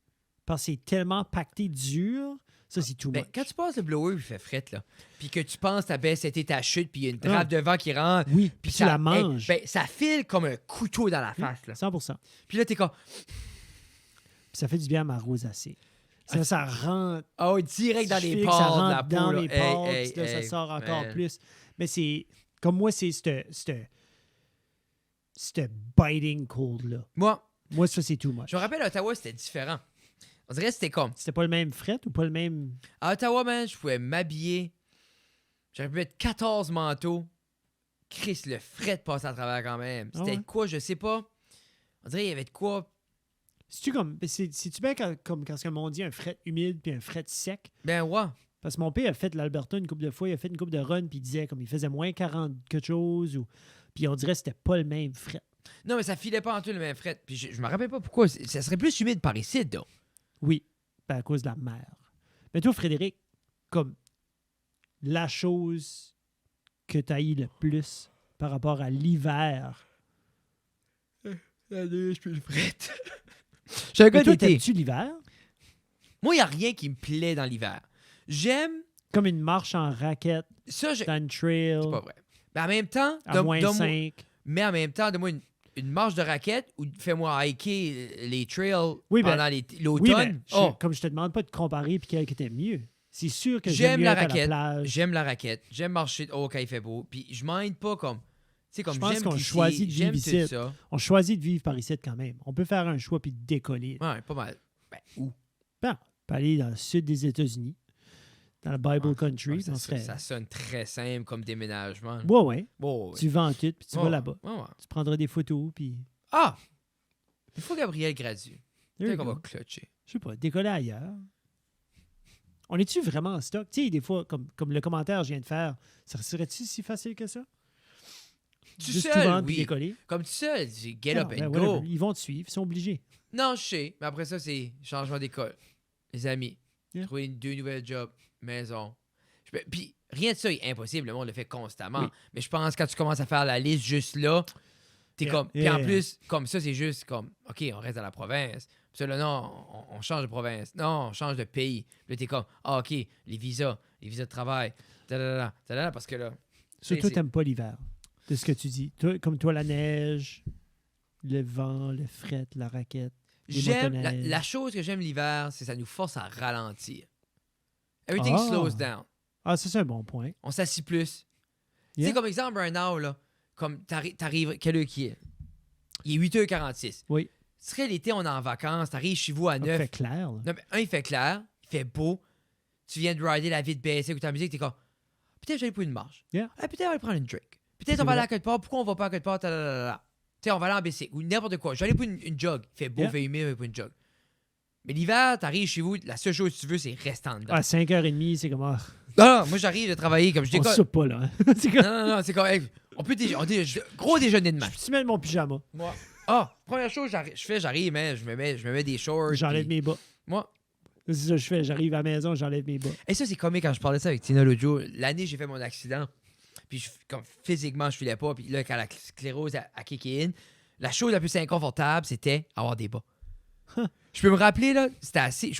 parce que c'est tellement pacté dur, ça, c'est tout Ben, much. quand tu passes le blower, il fait fret, là. Puis que tu penses ta baisse c'était ta chute, puis il y a une Ah. trappe de vent qui rentre. Oui, puis Puis tu la manges. ben, ça file comme un couteau dans la face, là. 100%. Puis là, t'es comme, Puis ça fait du bien à ma rosacée. Ça rentre. oh, direct dans je les file que pores ça de rentre la peau, dans là. mes Hey, pores, hey, puis là, ça hey, sort encore man. plus. Mais c'est... Comme moi, c'est ce biting cold-là. Moi, Ça, c'est too much. je me rappelle, à Ottawa, c'était différent. On dirait que c'était comme, C'était pas le même fret ou pas le même... à Ottawa, man, je pouvais m'habiller. J'aurais pu mettre 14 manteaux. Chris, le fret passe à travers quand même. Ah C'était ouais? de quoi, je sais pas. On dirait qu'il y avait de quoi. C'est-tu bien comme quand on dit un fret humide puis un fret sec? Ben ouais. Parce que mon père a fait l'Alberta une couple de fois, il a fait une couple de runs, puis il disait comme il faisait moins 40 quelque chose, puis on dirait que c'était pas le même fret. Non, mais ça filait pas en tout le même fret. Puis je me rappelle pas pourquoi. Ça serait plus humide par ici, donc. Oui, ben à cause de la mer. Mais toi, Frédéric, comme la chose que tu haïs le plus par rapport à l'hiver, La neige, puis le fret. J'ai un gars mais toi, d'été. t'aimes-tu l'hiver? Moi, il n'y a rien qui me plaît dans l'hiver. J'aime Comme une marche en raquette ça. dans une trail C'est pas vrai. Mais en même temps, à moins 5. mais en même temps, donne-moi une marche de raquette ou fais-moi hiker les trails Oui, ben, pendant Oui, l'automne. mais Oh, comme je te demande pas de comparer puis quel que t'aimes mieux. C'est sûr que J'aime j'aime mieux la être à raquette. la plage. j'aime la raquette. J'aime marcher quand il fait beau. Puis je m'aide pas comme. Tu sais, comme Je pense j'aime qu'on glisser, choisit de j'aime vivre tout ici. ça. On choisit de vivre par ici quand même. On peut faire un choix puis décoller. Ouais, pas mal. Ben, où? Ben, on peut aller dans le sud des États-Unis, dans le Bible Ouais, Country. Ouais, on serait... ça sonne très simple comme déménagement. Ouais. Bon, ouais. Tu vends tout puis tu Ouais, vas là-bas. ouais, ouais. Tu prendras des photos puis... Ah! Il faut Gabriel Gradu. There you Peut-être qu'on va go. clutcher. Je sais pas, décoller ailleurs. On est-tu vraiment en stock? Tu sais, des fois, comme le commentaire que je viens de faire, ça serait-tu si facile que ça? Tout Juste seul, tout vendre puis oui. décoller? Comme tout seul, c'est get Non, up ben and whatever. go. Ils vont te suivre, ils sont obligés. Non, je sais. Mais après ça, c'est changement d'école. Les amis. Yeah. Trouver 2 nouvelles jobs. Maison. Puis rien de ça est impossible. Le monde le fait constamment. Oui. Mais je pense que quand tu commences à faire la liste juste là, t'es Yeah. comme. Puis Yeah. en plus, comme ça, c'est juste comme. OK, on reste dans la province. Puis ça, là, non, on change de province. Non, on change de pays. Puis là, t'es comme. Ah, OK, les visas de travail. Tadadada, parce que là. Surtout, c'est- t'aimes pas l'hiver, de ce que tu dis. Toi, comme toi, la neige, le vent, le fret, la raquette. Les J'aime. motoneiges. La chose que j'aime l'hiver, c'est que ça nous force à ralentir. Everything Ah. slows down. Ah, ça, c'est un bon point. On s'assit plus. Tu Yeah. sais, comme exemple, un hour, là, comme t'arrives, quelle heure qui est? Il est 8h46. Oui. Ce serait l'été, on est en vacances, t'arrives chez vous à Ça 9. fait clair. Là. Non, mais il fait clair, il fait beau. Tu viens de rider la vie de baisser, écouter la musique, t'es comme, peut-être j'allais pour une marche. Yeah. Ah, peut-être on va aller prendre une drink. Peut-être C'est on va aller vrai. à quelque part. Pourquoi on va pas à quelque part? Tu sais, on va aller en bicycle ou n'importe quoi. J'allais pour une jog. Il fait beau, Yeah. il fait humide, on va pour une jog. Mais l'hiver, t'arrives chez vous, la seule chose que tu veux, c'est rester en dedans. À 5h30, c'est comme... Ah, Non, moi j'arrive de travailler comme je on décolle. soupe pas, là. hein. C'est comme... Non, c'est comme, hey, on peut gros déjeuner de match. Tu mets mon pyjama. Moi. Ah, première chose, j'arrive, hein, je me mets des shorts. J'enlève puis- mes bas. Moi. C'est ça que je fais. J'arrive à la maison, j'enlève mes bas. Et ça, c'est comique quand je parlais de ça avec Tina l'autre jour. L'année, j'ai fait mon accident. Puis, comme physiquement, je filais pas. Puis là, quand la sclérose a kické in, la chose la plus inconfortable, c'était avoir des bas. Je peux me rappeler, là, c'était assez.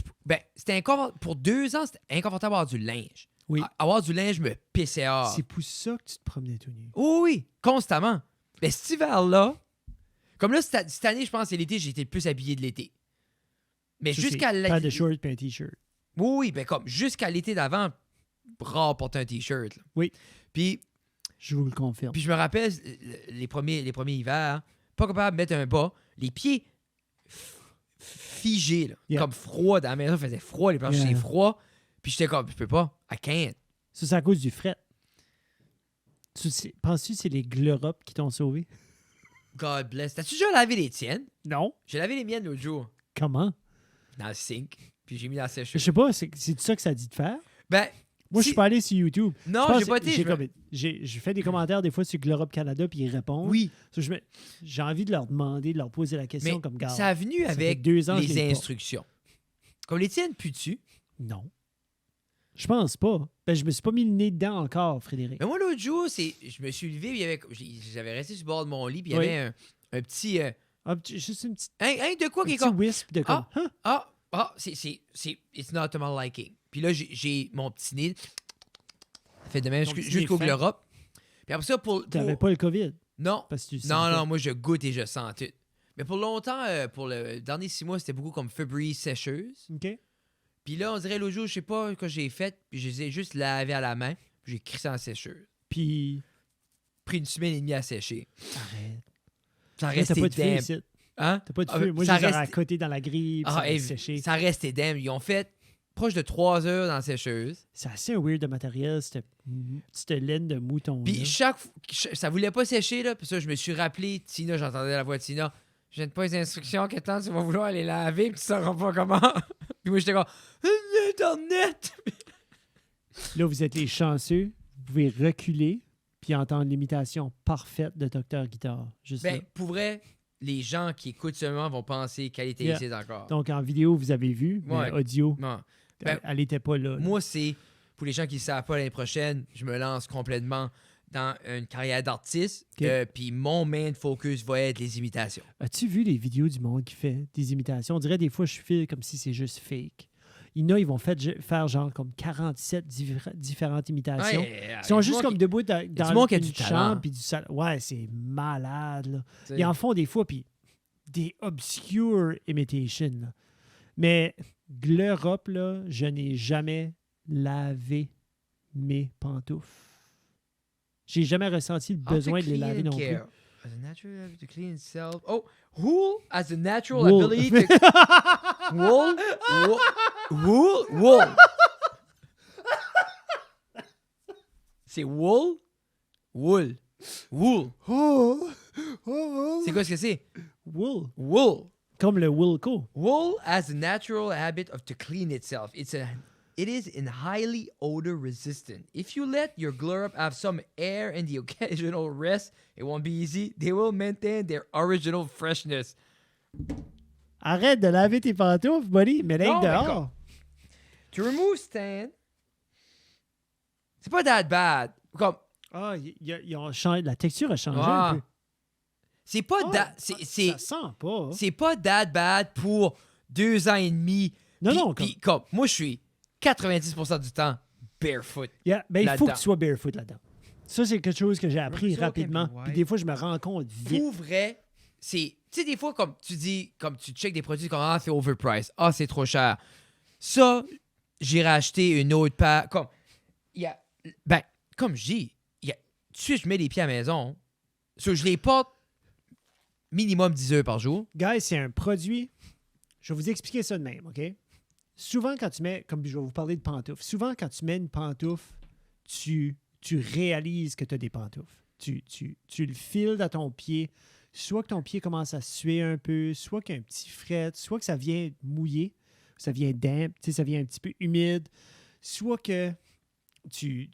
C'était inconfortable. Pour 2 ans, c'était inconfortable d'avoir du linge. Oui. Avoir du linge me pissait hors. C'est pour ça que tu te promenais tout nu. Oh oui, constamment. Mais cet hiver-là, comme là, cette année, je pense que c'est l'été, j'ai été le plus habillé de l'été. Mais Ça, jusqu'à c'est pas de shorts et un t-shirt. Oui, ben comme jusqu'à l'été d'avant, rare porter un t-shirt. Là. Oui. Puis Je vous le confirme. je me rappelle les premiers hivers, pas capable de mettre un bas, les pieds figés, là, Yeah. comme froid. Dans la maison, il faisait froid, les planches Yeah. c'est froid. Puis j'étais comme, je peux pas, I can't. Ça, c'est à cause du fret. Penses-tu que c'est les Glorop qui t'ont sauvé? God bless. T'as-tu déjà lavé les tiennes? Non. J'ai lavé les miennes l'autre jour, Comment? dans le sink, puis j'ai mis dans la Je sécheuse. sais pas, c'est ça que ça dit de faire? Ben, Moi, je si- suis pas allé sur YouTube. non, Je pense j'ai pas que été. je me- j'ai fait des commentaires des fois sur Glorop Canada, puis ils répondent. Oui, So, j'ai envie de leur demander, de leur poser la question mais comme garde. ça a venu Ça fait avec 2 ans que je les l'ai pas. instructions. Comme les tiennes, pues-tu? Non. Je pense pas. Ben, je me suis pas mis le nez dedans encore, Frédéric. Mais moi, l'autre jour, je me suis levé, puis j'avais resté sur le bord de mon lit, puis il y Oui. avait un petit... Juste une petite, de quoi un qui est petit comme... wisp de comme... Hein? It's not to my liking. Puis là, j'ai mon petit nez fait de même Ton petit jusqu'au nez fin. Glorop. Puis après ça, T'avais pas le COVID. Non, Parce que tu non, sentais. non, moi, je goûte et je sens tout. Mais pour longtemps, pour le dernier 6 mois, c'était beaucoup comme Febreze sécheuse. OK. Puis là, on dirait l'autre jour, je sais pas ce que j'ai fait, puis je les ai juste lavés à la main, puis j'ai crissé en sécheuse. Puis... Pris une semaine et demie à sécher. Arrête. Ça Là, restait t'as pas de feu damn. ici. Hein? T'as pas de Ah, feu. Moi, ça je les ai à reste- côté dans la grille, puis ça va sécher. Ça restait damn. Ils ont fait proche de 3 heures dans la sécheuse. C'est assez weird de matériel, cette laine de mouton. Puis ça voulait pas sécher, là. Puis ça, je me suis rappelé, Tina, j'entendais la voix de Tina. Je viens de pas les instructions, que temps tu vas vouloir aller laver, puis tu sauras pas comment. Puis moi, j'étais comme, Internet! Là, vous êtes les chanceux. Vous pouvez reculer puis entendre l'imitation parfaite de Dr. Guitar. Juste Ben, là. pour vrai, les gens qui écoutent seulement vont penser qu'elle était Yeah. ici encore. Donc, en vidéo, vous avez vu, mais Ouais. audio, Non. Ben, elle n'était pas là. Moi, c'est, pour les gens qui ne savent pas l'année prochaine, je me lance complètement dans une carrière d'artiste. Ok. Puis mon main focus va être les imitations. As-tu vu les vidéos du monde qui fait des imitations? On dirait des fois, je file comme si c'est juste fake. Il y en a, ils vont faire genre comme 47 différentes imitations. Ouais, Ils sont du juste monde comme qui- debout dans du monde qui a une du talent. chambre, puis du salon. Ouais, c'est malade, là. tu sais. Ils en font des fois, puis des obscure imitations. là. Mais l'Europe, là, je n'ai jamais lavé mes pantoufles. J'ai jamais ressenti le besoin de les laver non plus. As a natural ability to clean itself. Oh, wool as a natural Wool. ability to... wool? Wool? C'est wool? Wool. Wool. C'est quoi ce que c'est? Wool. Wool. Comme le Wilco. Wool has a natural habit of to clean itself. It is in highly odor resistant. If you let your Glorop have some air and the occasional rest, it won't be easy. They will maintain their original freshness. Arrête de laver tes pantoufles, buddy. Mais Non, là, mais dehors. To remove stain, c'est pas that bad. Comme, Ah, ils ont changé. La texture a changé Ah. un peu. c'est pas Ah, that, ça c'est sent pas. c'est pas that bad pour 2 ans et demi. Non, Puis- non, puis comme moi, je suis 90% du temps barefoot. Yeah, ben, il faut que là-dedans. tu sois barefoot là-dedans. Ça, c'est quelque chose que j'ai appris Remember so rapidement. can be Puis white. des fois, je me rends compte vite. Pour vrai, c'est. Tu sais, des fois, comme tu dis, comme tu checkes des produits comme ah, c'est overpriced, ah, c'est trop cher. Ça, j'irai acheter une autre paire. Comme, il y a. Ben, comme je dis, il y a. Tout de suite, je mets les pieds à la maison. So, je les porte minimum 10 heures par jour. Guys, c'est un produit. Je vais vous expliquer ça de même, OK? Souvent, quand tu mets, comme je vais vous parler de pantoufles, souvent, quand tu mets une pantoufle, tu réalises que tu as des pantoufles. Tu le files dans ton pied, soit que ton pied commence à suer un peu, soit qu'il y a un petit fret, soit que ça vient mouillé, ça vient damp, tu sais, ça vient un petit peu humide, soit que tu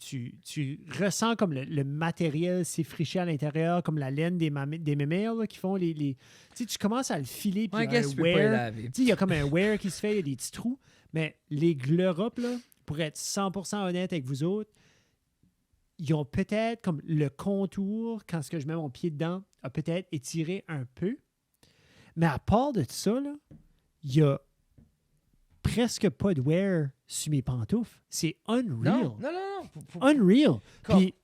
ressens comme le matériel s'effricher à l'intérieur, comme la laine des mémères là, qui font les... Tu sais, tu commences à le filer, puis I il y a guess un tu peux pas les wear. laver. Tu sais, il y a comme un wear qui se fait, il y a des petits trous. Mais les Glorop, là, pour être 100% honnête avec vous autres, ils ont peut-être comme le contour, quand ce que je mets mon pied dedans, a peut-être étiré un peu. Mais à part de ça, là, il y a presque pas de wear sur mes pantoufles. C'est unreal. Non. Unreal. Comme- Puis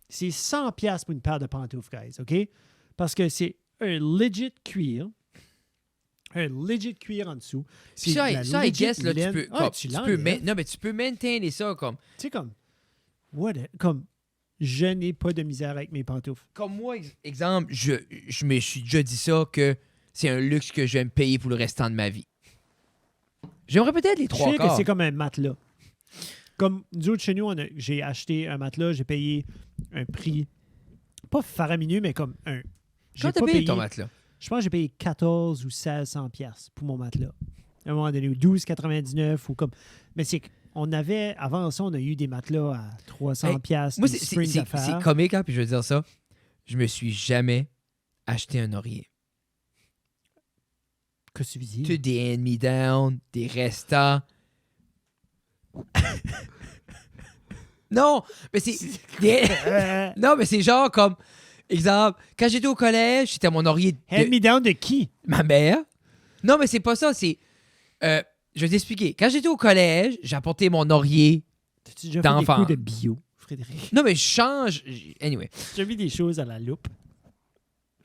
c'est 100$ pour une paire de pantoufles, guys, OK? Parce que c'est un legit cuir. Un legit cuir en dessous. C'est Ça, de la I legit guess, là, tu laine. peux, Ah, comme, tu tu l'enlèves. peux non, mais tu peux maintainer ça comme... Tu sais, comme, je n'ai pas de misère avec mes pantoufles. Comme moi, exemple, je me suis déjà dit ça que c'est un luxe que je vais me payer pour le restant de ma vie. J'aimerais peut-être les Je trois sais que quarts. c'est comme un matelas. Comme nous autres chez nous, j'ai acheté un matelas, j'ai payé un prix, pas faramineux, mais comme un. J'ai Quand t'as pas payé ton matelas? Je pense que j'ai payé 14 ou 1600$ pour mon matelas. À un moment donné, ou 12,99 ou comme. Mais c'est qu'on avait, avant ça, on a eu des matelas à 300$. Moi, des c'est springs d'affaires. c'est comique, hein, puis je veux dire ça. Je me suis jamais acheté un oreiller. Qu'est-ce que tu dis? Tu sais, des hand-me-down, des restants. Non, mais c'est... Non, mais c'est genre comme... Exemple, quand j'étais au collège, c'était mon oreiller de Hand-me-down de qui? ma mère. Non, mais c'est pas ça, c'est... je vais t'expliquer. Quand j'étais au collège, j'ai apporté mon oreiller. T'as-tu déjà fait des d'enfant. cours de bio, Frédéric? Non, mais je change... Anyway. J'ai vu des choses à la loupe.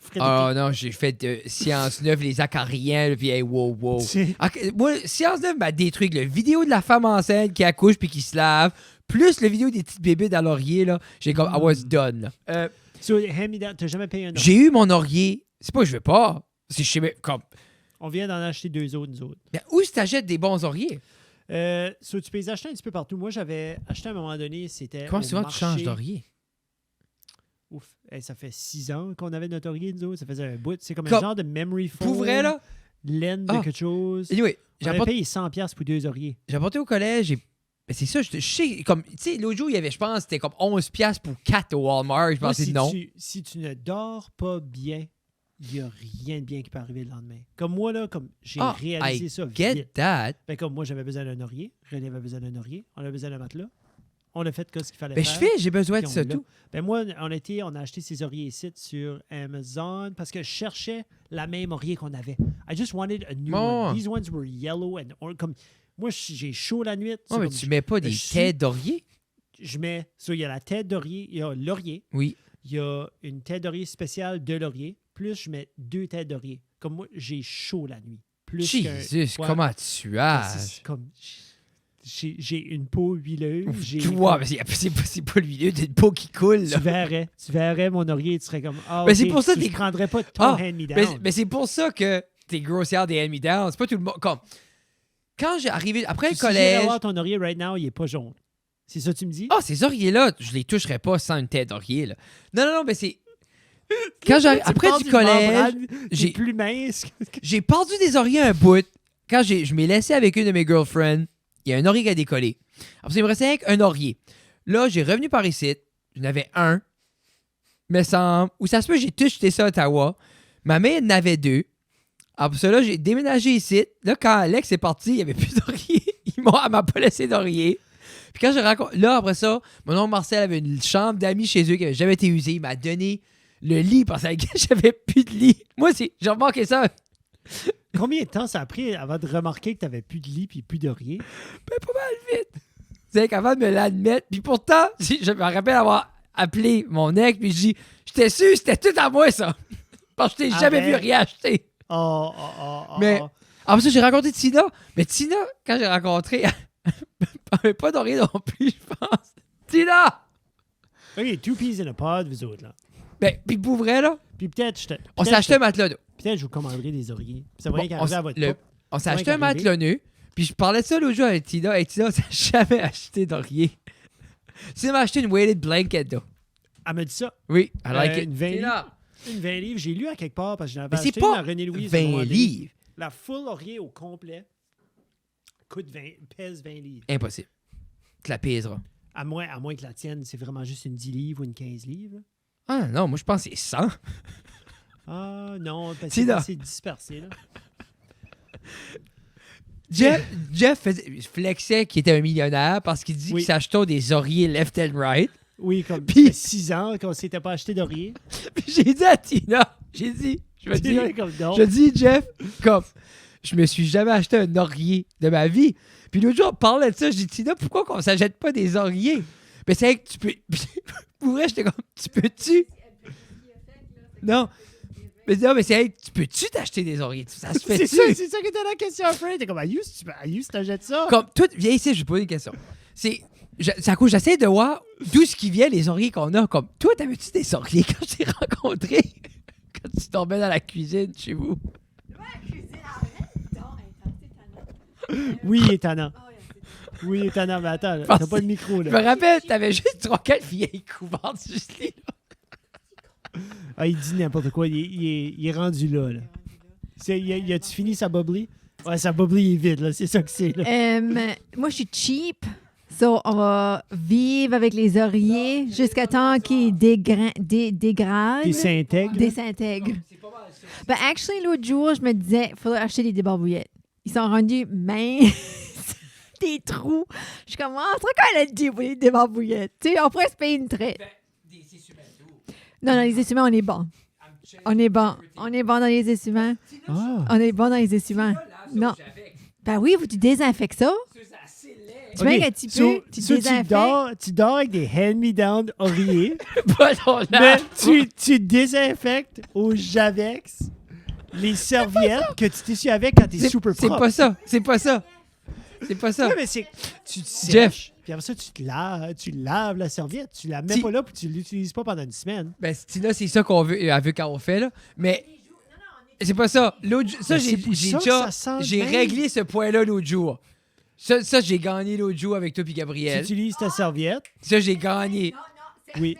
Frédéric, Oh non, j'ai fait Science 9, les acariens, puis hey, wow. c'est- Moi, Science 9 m'a détruit. Le vidéo de la femme enceinte qui accouche puis qui se lave, plus le vidéo des petites bébés dans l'oreiller, là, j'ai comme, I was done. là. So, hand-me-down, t'as jamais payé un autre? J'ai eu mon oreiller. C'est pas que je veux pas. C'est je sais même, comme... On vient d'en acheter 2 autres, nous autres. Mais où est-ce que t'achètes des bons oreillers? So, tu peux les acheter un petit peu partout. Moi, j'avais acheté à un moment donné, c'était. Comment au souvent tu marché. changes d'oreiller? Ouf. Hey, ça fait 6 ans qu'on avait notre oreiller, nous autres. Ça faisait un bout. C'est comme un Comme- genre de memory foam. Pour vrai, là? Laine de Ah. quelque chose. Anyway, J'avais payé 100$ pour 2 oreillers. j'ai apporté au collège et... Mais c'est ça, je sais, comme, tu sais, l'autre jour, il y avait, je pense, c'était comme 11$ pour 4 au Walmart. Je Moi, pensais non. si tu ne dors pas bien, il n'y a rien de bien qui peut arriver le lendemain. Comme moi, là, comme j'ai réalisé I ça get vite. that. Ben, comme moi, j'avais besoin d'un oreiller. René avait besoin d'un oreiller. On avait besoin d'un matelas. On a fait ce qu'il fallait Ben, faire. j'ai besoin de Puis ça on l'a. tout. Ben moi, on a acheté ces oreillers ici sur Amazon parce que je cherchais la même oreiller qu'on avait. I just wanted a new Bon. one. These ones were yellow and comme moi j'ai chaud la nuit. c'est Non, mais comme tu mets pas des je suis- têtes d'oreiller? je mets il y a la tête d'oreiller, il y a l'oreiller, Oui. il y a une tête d'oreiller spéciale de l'oreiller, plus je mets 2 têtes d'oreiller. Comme moi, j'ai chaud la nuit. Plus Jesus, ouais. comment tu c'est as? comme j'ai une peau huileuse. j'ai Toi, mais c'est pas l'huileux d'une peau qui coule. Tu Là. verrais mon oreiller, tu serais comme ah Mais ok, c'est pour ça je des- prendrais pas ton Ah, hand-me-down. Mais c'est pour ça que t'es grossière des hand-me-down. C'est pas tout le monde. Comme, quand j'ai arrivé après le Si j'irais collège. voir ton oreiller right now, il est pas jaune. C'est ça que tu me dis? Ah, ces oreillers-là, je les toucherais pas sans une tête d'oreiller. Là. Non, mais c'est. Quand j'ai après du collège, j'ai j'ai plus mince. j'ai perdu des oreillers un bout. Quand je m'ai laissé avec une de mes girlfriends, il y a un oreiller qui a décollé. Après, il me restait avec un oreiller. Là, j'ai revenu par ici. J'en avais un. Me semble. Ou ça se peut, j'ai tout jeté ça à Ottawa. Ma mère en avait 2. Après ça, là, j'ai déménagé ici. Là, quand Alex est parti, il n'y avait plus d'oreiller. Elle m'a pas laissé d'oreiller. Puis quand je raconte. Là, après ça, mon oncle Marcel avait une chambre d'amis chez eux qui n'avait jamais été usée. Il m'a donné le lit parce que j'avais plus de lit. Moi, j'ai remarqué ça. Combien de temps ça a pris avant de remarquer que t'avais plus de lit puis plus d'oreiller? Ben, pas mal vite. C'est qu'avant de me l'admettre. Puis pourtant, je me rappelle avoir appelé mon ex, puis je dis, j'étais sûr, c'était tout à moi, ça. Parce que je t'ai jamais vu Arrête. rien acheter. Oh. Mais- Après ça, j'ai rencontré Tina. Mais Tina, quand j'ai rencontré, elle n'avait pas d'oreiller non plus, je pense. Tina! OK, 2 peas in a pod, vous autres, là. Ben, puis pour vrai, là, Puis peut-être, on s'est acheté un matelas. peut-être je vous commanderai des oreillers. Puis ça va Bon, rien qu'arriver à votre le- couple. On s'est Ouais, acheté un qu'arrivé. matelas nu. Puis je parlais de ça l'autre jour avec Tina. Et Tina, on s'est jamais acheté d'oreiller. Tina m'a acheté une weighted blanket, là. Elle m'a dit ça. Oui, I like it. Une 20 Tina, Une 20 livres, j'ai lu à quelque part parce que j'en avais mais c'est acheté pas une à René-Louise. à un moment 20 donné. livres. La full oreiller au complet pèse 20 livres. Impossible. Tu la pèseras. À moins que la tienne, c'est vraiment juste une 10 livres ou une 15 livres. Ah non, moi je pense que c'est 100. Ah non, parce C'est que là. c'est dispersé. Là. Jeff flexait qu'il était un millionnaire parce qu'il dit Oui. qu'il s'achetait des oreillers left and right. Oui, comme Puis- ça fait 6 ans qu'on ne s'était pas acheté d'oreiller. Puis j'ai dit à Tina, je me dis, Non. je dis, Jeff, comme, je me suis jamais acheté un oreiller de ma vie. Puis l'autre jour, on parlait de ça. J'ai dit, Tina, pourquoi qu'on s'achète pas des oreillers? Mais c'est vrai que tu peux. Pour vrai, j'étais comme, tu peux-tu? Non. Mais non, mais c'est vrai, tu peux-tu t'acheter des oreillers? Ça se fait-tu? c'est ça qui était la question après. T'es comme, Ayus, t'achètes ça? Comme, toi, viens ici, je vais te poser une question. C'est à cause, j'essaie de voir d'où ce qui vient les oreillers qu'on a. Comme, toi, t'avais-tu des oreillers quand je t'ai rencontré? Quand tu dormais dans la cuisine chez vous? Oui, il est tannant. Oui, il est tannant, mais attends, t'as pas de micro, Je là. me rappelle, t'avais juste 3-4 vieilles couvertes juste là. Ah, il dit n'importe quoi. Il est rendu là. A-tu fini sa bubbly? Ouais, sa bubbly est vide, là. C'est ça que c'est, là. Moi, je suis cheap. So, on va vivre avec les oreillers jusqu'à temps qu'ils dégradent. T'es s'intègre. Désintègrent. Ben, actually, l'autre jour, je me disais, il faudrait acheter des débarbouillettes. Ils sont rendus minces. Des trous. Je suis comme, c'est quoi elle a dit pour les débarbouillettes? Tu sais, on pourrait se payer une traite. Non, les essuie-mains, on est bon. On est bon. On est bon dans les essuie-mains. Ah. On est bon dans les essuie-mains. Non. Ben oui, tu désinfectes ça. Tu mets un petit peu, tu désinfectes. tu dors avec des hand-me-down oreillers, Pas ton mais âge. tu désinfectes au Javex les serviettes que tu t'essuies avec quand t'es super C'est propre. pas ça. C'est pas ça. C'est pas ça. Ouais, mais c'est... Tu te Jeff. sèches, puis après ça, tu laves la serviette. Tu la mets Si- pas là, puis tu l'utilises pas pendant une semaine. Ben, Tina, c'est ça qu'on veut, elle veut quand on fait, là. Mais c'est pas ça. Ça, Mais j'ai c'est pour ça que déjà... ça sent J'ai bien. réglé ce point-là l'autre jour. Ça, j'ai gagné l'autre jour avec toi puis Tu Gabriel. utilises ta serviette. Ça, j'ai gagné. Oui.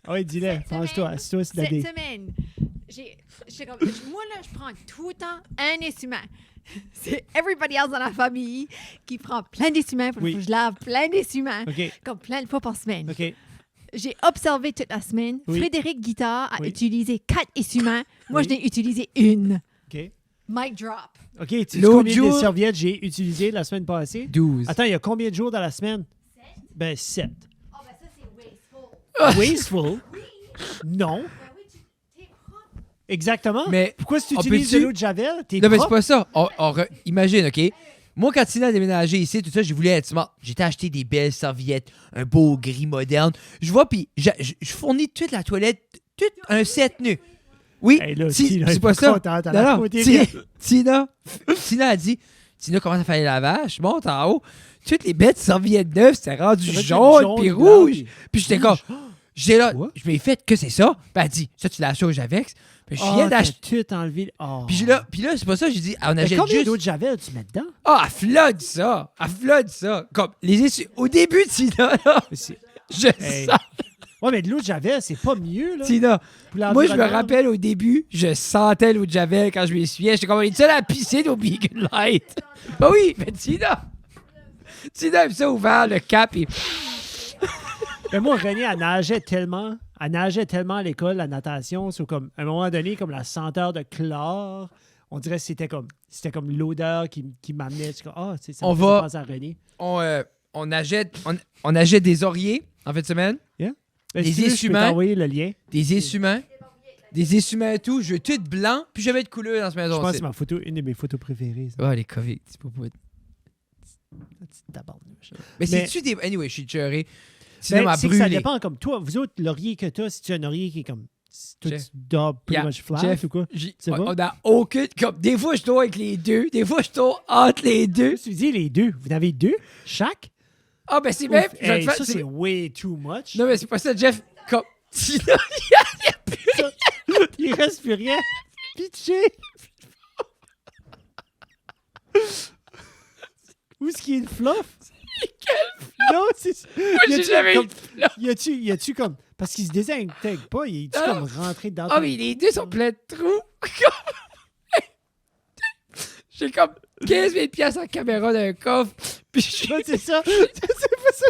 Ah oui, dis-le. Pense-toi. Assis-toi, c'est la Cette dé. semaine, moi, là, je prends tout le temps un essuie-main. C'est everybody else dans la famille qui prend plein d'essuie-mains. Faut Oui. que je lave plein d'essuie-mains. OK. Comme plein de fois par semaine. OK. J'ai observé toute la semaine. Oui. Frédéric Guittard a Oui. utilisé 4 essuie-mains. Moi, Oui. je n'ai utilisé une. OK. Mic drop. OK. Tu sais L'autre combien jour- de serviettes j'ai utilisées la semaine passée? 12. Attends, il y a combien de jours dans la semaine? Ben, 7. Oh, ben ça, c'est wasteful. Wasteful? Non. Ben oui, t'es propre. Exactement. Mais pourquoi si tu on utilises de peut-tu- l'eau de Javel, t'es Non, mais c'est propre? pas ça. Imagine, OK? Moi, quand Tina a déménagé ici, tout ça, je voulais être smart. J'étais acheté des belles serviettes, un beau gris moderne. Je vois, puis je fournis toute la toilette, tout un set nu. Oui, Hey, là, si- Tina, c'est elle pas est ça. contente, elle Non, a non, côté Tina a dit, Tina commence à faire les lavages, je monte en haut. Toutes les bêtes serviettes neuves, c'était rendu Ça fait jaune puis blanc, rouge. Puis j'étais comme, j'ai là, Quoi? je m'ai fait que c'est ça. Ben, elle dit, ça, tu l'as acheté au Javex. Puis je viens Oh, d'acheter. t'as tout enlevé. Oh. Puis là, c'est pas ça, j'ai dit, on Mais achète combien juste. d'eau de Javel tu mets dedans? Ah, elle flood ça. Elle flood ça. Comme les essuie. Au début, Tina, là, je Hey. sens. Ouais, mais de l'eau de Javel, c'est pas mieux, là. Tina, pour moi, je me l'environnement. rappelle au début, je sentais l'eau de Javel quand je m'essuyais. J'étais comme, est-ce à la piscine au Beacon Light? Bah oui, mais Tina aime ça ouvert, le cap et. Mais moi, René, elle nageait tellement à l'école, la natation. C'est comme, à un moment donné, comme la senteur de chlore, on dirait que c'était comme l'odeur qui m'amenait. C'est comme, ça On me faisait va- penser à René. On achète des oreillers en fin de semaine, Ben, Les si tu veux, je peux essuie-mains. t'envoyer le lien. des essuie-mains et tout. Je veux tout blanc, puis je vais être couleur dans ce Je maison. pense que c'est une de mes photos préférées. Ça. Oh, les COVID, c'est pas pour être. La petite tabarnouche. Mais Mais- c'est-tu des. Anyway, je suis cheuré. Sinon, Ben, m'a c'est que ça brûlé. dépend comme toi. Vous autres, l'oreiller que tu as, si tu as un oreiller qui est comme. Toi, Jeff. tu dors pretty Yeah. much flat Jeff. ou quoi? C'est On bon? on a aucune. Comme, des fois, je dors avec les deux. Des fois, je dors entre les deux. Tu dis les deux. Vous en avez deux? Chaque? Ah, ben, c'est même. Ouf, je vais hey, te faire- ça, c'est- c'est way too much. Non, mais c'est pas ça, Jeff. Comme. Sinon, Il reste plus rien. Pitché. Où est-ce qu'il y a une fluff? Non, c'est... moi, j'ai jamais eu de flop. Y a-tu comme... Parce qu'il se désintègre pas, il est-tu Ah, comme rentré dans... Ah, ton- mais les deux sont pleins de trous. J'ai comme 15 000 piastres en caméra d'un coffre. Puis je- Non, c'est ça. C'est pas ça.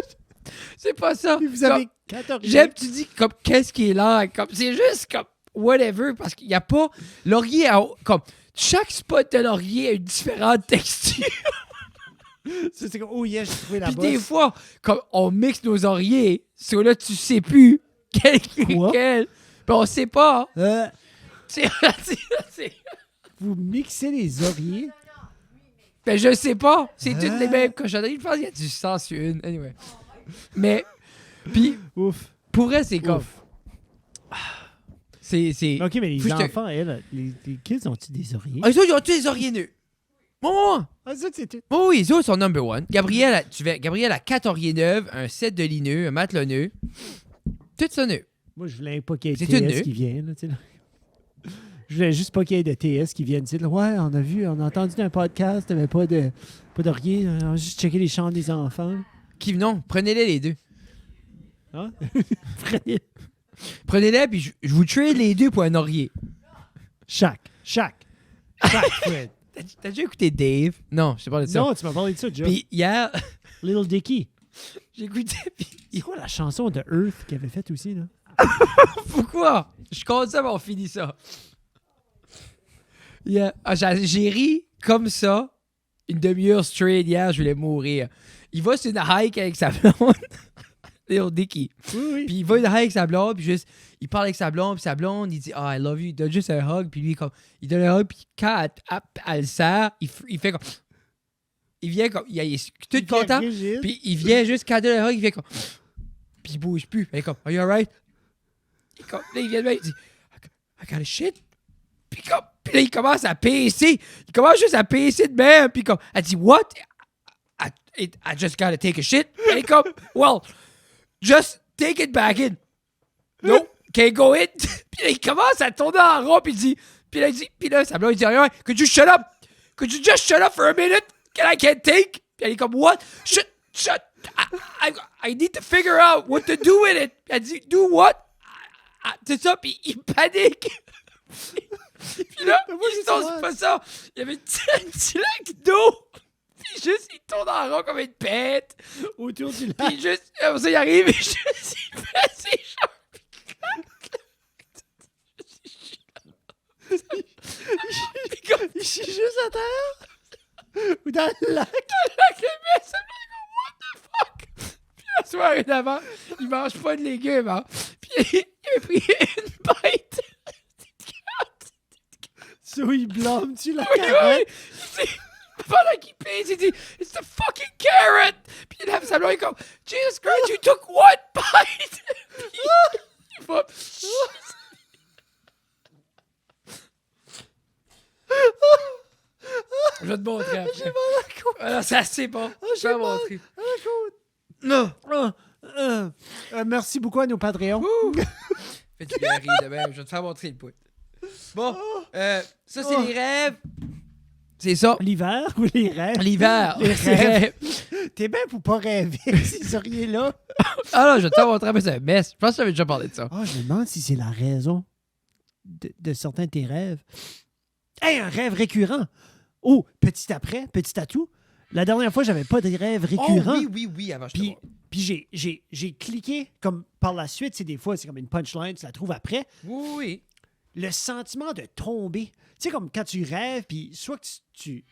c'est pas ça. Puis vous Comme, avez 14... j'aime, tu dis, comme, qu'est-ce qui est là? Comme, c'est juste comme, whatever, parce qu'il n'y a pas. Laurier, comme, chaque spot de laurier a une différente texture. C'est comme... Oh yeah, j'ai trouvé la Puis bosse. des fois, comme, on mixe nos oreillers, sur là, tu sais plus quel est Quoi? quel. Puis on sait pas. Euh, C'est. Vous mixez les oreillers. Ben, je sais pas. C'est toutes les mêmes cochonneries. Je pense qu'il y a du sang sur une. Anyway. Mais, puis, Ouf. pour vrai, c'est comme. Ouf. C'est. OK, mais Faut les que je te- enfants, les kids, ont-ils des oreillers? Ah, les autres, ils ont tous les oreillers nœuds. Bon, Ah, ça, c'est tout. oui, les autres sont number one. Gabriel, Gabriel a 4 oreillers neufs, un set de lits nœuds, un matelas nœud. Tout ça nœud. Moi, je voulais pas qu'il y ait C'est de une TS nœud. qui vienne. Là, tu sais, là. Je voulais juste pas qu'il y ait de TS qui viennent dire ouais, on a entendu un podcast, t'avais pas d'oreiller, on a juste checké les chants des enfants. Non, prenez-les les deux. Hein? Prenez-les, puis je vous trade les deux pour un oreiller. Chaque, Fred. T'as déjà écouté Dave? Non, je te parle de ça. Non, tu m'as parlé de ça, Joe. Puis hier, Little Dicky. j'écoutais, puis C'est quoi la chanson de Earth qu'il avait faite aussi, là? pourquoi? Je compte ça, mais on finit ça. Yeah. Ah, j'ai ri comme ça une demi-heure straight hier, je voulais mourir. Il va sur une hike avec sa blonde. Little Dicky. Oui. Puis il va une hike avec sa blonde, puis juste, il parle avec sa blonde, puis sa blonde, il dit « I love you », il donne juste un hug, puis lui, comme, il donne un hug, puis quand elle le serre, il fait comme... Il vient comme... Il est tout content, puis il vient juste, quand il donne un hug, il fait comme... Puis il bouge plus. Il est comme « Are you alright? » Là, il vient de même, il dit « I got a shit. » Puis là, il commence à pisser. Il commence juste à pisser de même, puis comme... Elle dit « What? I just gotta take a shit. » Elle est comme « Well... Just take it back in. No, can't go in. Puis là, il commence à tourner en rond, puis il dit, puis là, sa blonde, il dit, rien, could you shut up? Could you just shut up for a minute? I can't take. Puis elle est comme, what? Shut. I need to figure out what to do with it. Puis elle dit, do what? C'est ça, puis il panique. Puis là, il sent pas ça. Il y avait un petit lac d'eau. Puis juste, il tourne en rond comme une bête. Autour du lac. Puis juste, ça, il arrive et juste, il fait ses jambes. Il chie juste à terre? Ou dans le lac? Avec le mec, ça me dit, what the fuck? Puis la soirée d'avant, il mange pas de légumes, hein. Puis il a pris une bite. So, il blâme-tu la Oui, carotte? oui. Pendant qu'il pisse, il dit, it's the fucking carrot. Puis il lève sa blonde, il est comme, Jesus Christ, you took one bite. Puis il va... Je vais te montrer après. J'ai mal à la côte. Alors, c'est assez bon. Ah, Je j'ai vais te mal montrer. à la côte. Non. Merci beaucoup à nos Patreons. Fais du bien rire de même. Je vais te faire montrer le pouet. Bon, ça, c'est les rêves. C'est ça. L'hiver ou les rêves? L'hiver. Les C'est rêves. T'es bien pour pas rêver ces oreillers-là. Ah non, je vais te faire montrer, mais c'est un mess. Je pense que j'avais déjà parlé de ça. Ah, je me demande si c'est la raison de certains de tes rêves. Hey, un rêve récurrent! Oh, petit après, petit atout. La dernière fois, j'avais pas de rêve récurrent. Oh, oui, avant je te Puis, vois. puis j'ai cliqué comme par la suite, c'est des fois, c'est comme une punchline, tu la trouves après. Oui. Le sentiment de tomber. Tu sais, comme quand tu rêves, puis soit que tu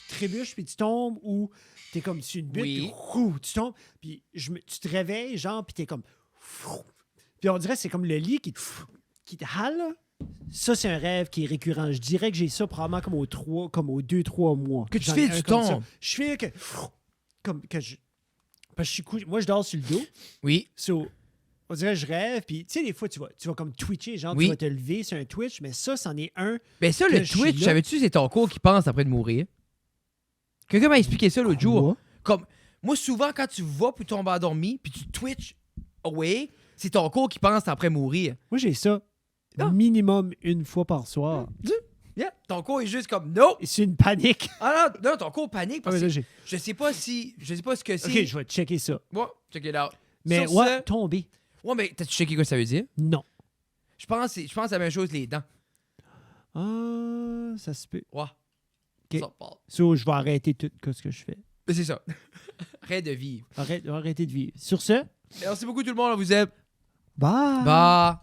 trébuches, puis tu tombes, ou t'es comme sur une butte, Oui. puis tu tombes, puis tu te réveilles, genre, puis t'es comme... Puis on dirait que c'est comme le lit qui te hale, là. Ça, c'est un rêve qui est récurrent. Je dirais que j'ai ça probablement comme aux 2-3 mois. Que tu J'en fais ai du un comme ça. tombes. Je fais que... Comme que je... Parce que je suis moi, je dors sur le dos. Oui. So, on dirait que je rêve, puis tu sais, des fois, tu vas comme twitcher, genre, Oui. tu vas te lever sur un Twitch, mais ça, c'en est un. Ben ça, Que le je suis Twitch, là. savais-tu c'est ton cours qui pense après de mourir? Quelqu'un m'a expliqué ça l'autre jour. Quoi? Comme, moi, souvent, quand tu vas pour tomber endormi, puis tu Twitch away, c'est ton cours qui pense après mourir. Moi, j'ai ça Ah. minimum une fois par soir. Yeah. Ton cours est juste comme, no! Et c'est une panique. Ah non, ton cours panique Ah, parce mais que là, j'ai... je sais pas ce que c'est. OK, je vais checker ça. Ouais, check it out. Mais Sur ouais, ce- tomber. Ouais, mais t'as-tu checké quoi ça veut dire? Non. Je pense à la même chose, les dents. Ah, ça se peut. Ouais. Ok. Ça parle. So, je vais arrêter tout ce que je fais. Mais c'est ça. Arrête de vivre. Arrêter de vivre. Sur ce, Merci beaucoup tout le monde, on vous aime. bye. Bye.